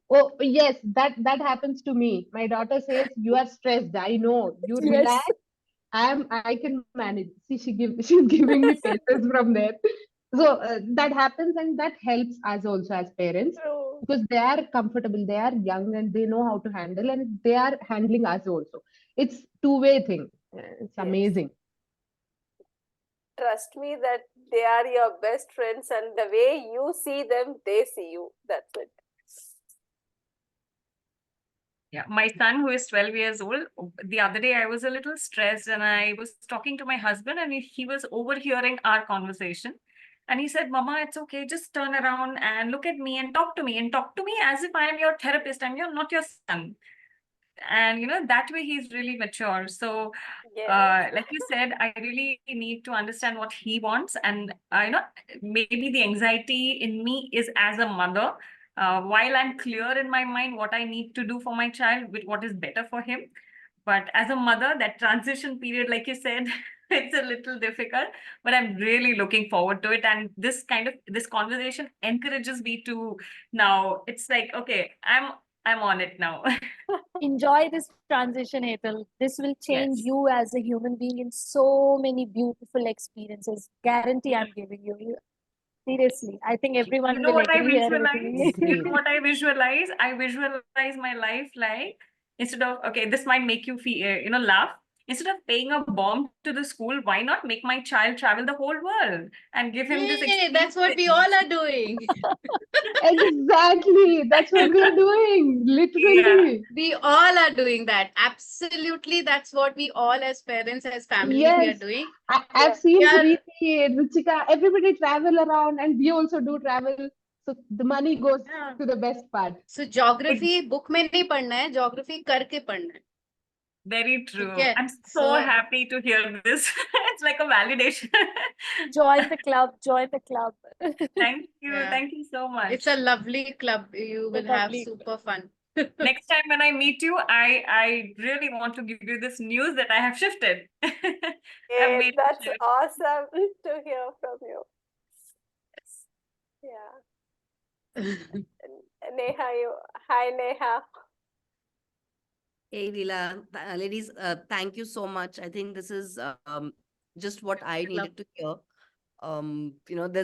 Oh, yes, that happens to me. My daughter says, "You are stressed. I know. You Yes. relax. I can manage." See, she's giving me faces from there. So that happens, and that helps us also as parents True. because they are comfortable, they are young, and they know how to handle, and they are handling us also. It's two-way thing. It's amazing. Trust me that they are your best friends, and the way you see them, they see you. That's it. Yeah, my son, who is 12 years old, the other day I was a little stressed and I was talking to my husband and he was overhearing our conversation. And he said, Mama, it's okay. Just turn around and look at me and talk to me as if I am your therapist. Not your son. And, that way he's really mature. So, like you said, I really need to understand what he wants. And, maybe the anxiety in me is as a mother. While I'm clear in my mind what I need to do for my child, with what is better for him. But as a mother, that transition period, like you said, it's a little difficult, but I'm really looking forward to it. And this conversation encourages me to now, it's like, okay, I'm on it now. Enjoy this transition, Hetal. This will change you as a human being in so many beautiful experiences. Guarantee I'm giving you. Seriously, I think everyone will What I agree here. visualize? You know what I visualize? I visualize my life like, instead of, okay, this might make you feel, laugh. Instead of paying a bomb to the school, why not make my child travel the whole world and give him this Yay, experience? that's what we all are doing. Exactly. That's what we are doing. Literally. We all are doing that. Absolutely. That's what we all as parents, as families, we are Yes. doing. I've seen Yeah. Preeti, Ruchika, everybody travel around, and we also do travel. So the money goes to the best part. So geography book में नहीं पढ़ना है, geography करके पढ़ना है. Very true. Okay. I'm so happy to hear this. It's like a validation. Join the club. Join the club. Thank you. Yeah. Thank you so much. It's a lovely club. You will have lovely super fun. Next time when I meet you, I really want to give you this news that I have shifted. I've made That's a shift. awesome to hear from you. Yeah. Neha, hi Neha. Hey, Leela, ladies, thank you so much. I think this is just what I needed to hear.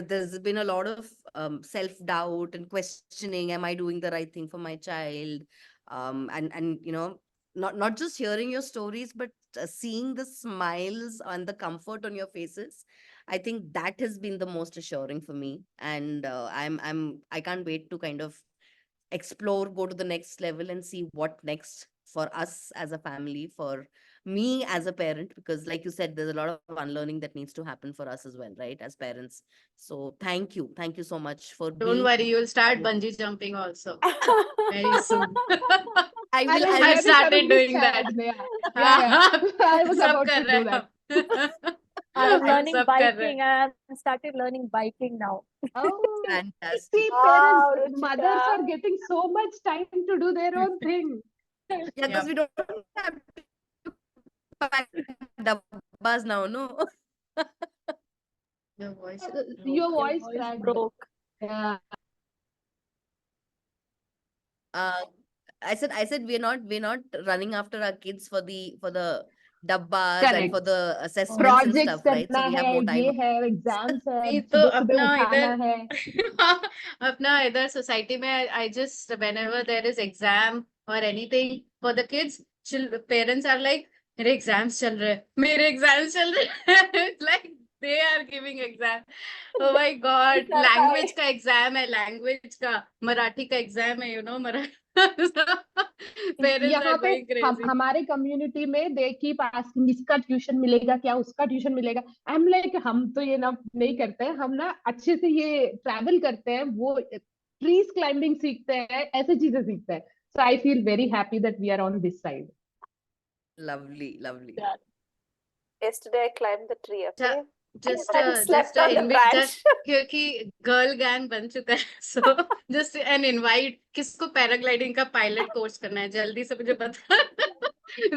There's been a lot of self-doubt and questioning. Am I doing the right thing for my child? And not just hearing your stories, but seeing the smiles and the comfort on your faces. I think that has been the most assuring for me, and I can't wait to kind of explore, go to the next level, and see what next for us as a family, for me as a parent, because like you said, there's a lot of unlearning that needs to happen for us as well, right, as parents. So thank you so much for Don't being. worry, you'll start bungee jumping also very soon. I I will. was I will. I've very started terribly doing that. sad. Yeah. I was सब about कर to रहे do हैं that. हम I'm हम learning सब कर रहे biking. हैं. I started learning biking now. Oh, Fantastic. see, parents, Wow, mothers Ruchika. are getting so much time to do their own thing. Yeah, because Yep. we don't have to pack dabbas now, no. Your voice Your broke. voice Voice cracked. broke. Yeah. Uh, I said we're not running after our kids for the dabbas and for Correct. the assessments and Projects stuff, right? So करना we have है, more time. ये है, exams है, नहीं तो सुबह सुबह अपना उठाना इधर है. अपना इधर सोसाइटी में I just whenever there is exam or anything for the kids, parents are like मेरे एग्जाम्स चल रहे हैं, मेरे एग्जाम्स चल रहे हैं. It's like they are giving exam. Oh my God, Sir, language hi. का एग्जाम है, language का, मराठी का एग्जाम है, मराठी. Parents यहाँ are पे going crazy. हमारे कम्युनिटी में दे कीप आस्किंग इसका ट्यूशन मिलेगा क्या, उसका ट्यूशन मिलेगा. आई एम लाइक हम तो ये ना नहीं करते हैं, हम ना अच्छे से ये ट्रैवल करते हैं, वो ट्रीज क्लाइंबिंग सीखते हैं, ऐसे चीजें सीखते हैं. So I feel very happy that we are on this side. Lovely, lovely. Yeah. Yesterday I climbed the tree, okay? Just And slept on the just branch. क्योंकि गर्ल गैंग बन चुका है, so just an invite. किसको paragliding का pilot course करना है, जल्दी से मुझे बता.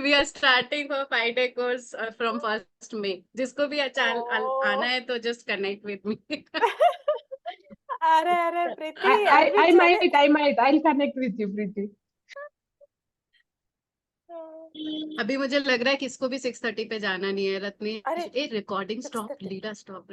We are starting for 5-day course from 1st May. जिसको भी आना है तो just connect with me. अरे प्रीति, I'll be I jealous. might I'll connect with you, Preeti. अभी मुझे लग रहा है किसको भी 6:30 पे जाना नहीं है. रत्नी, अरे, A recording stop, 6:30. Leela stop.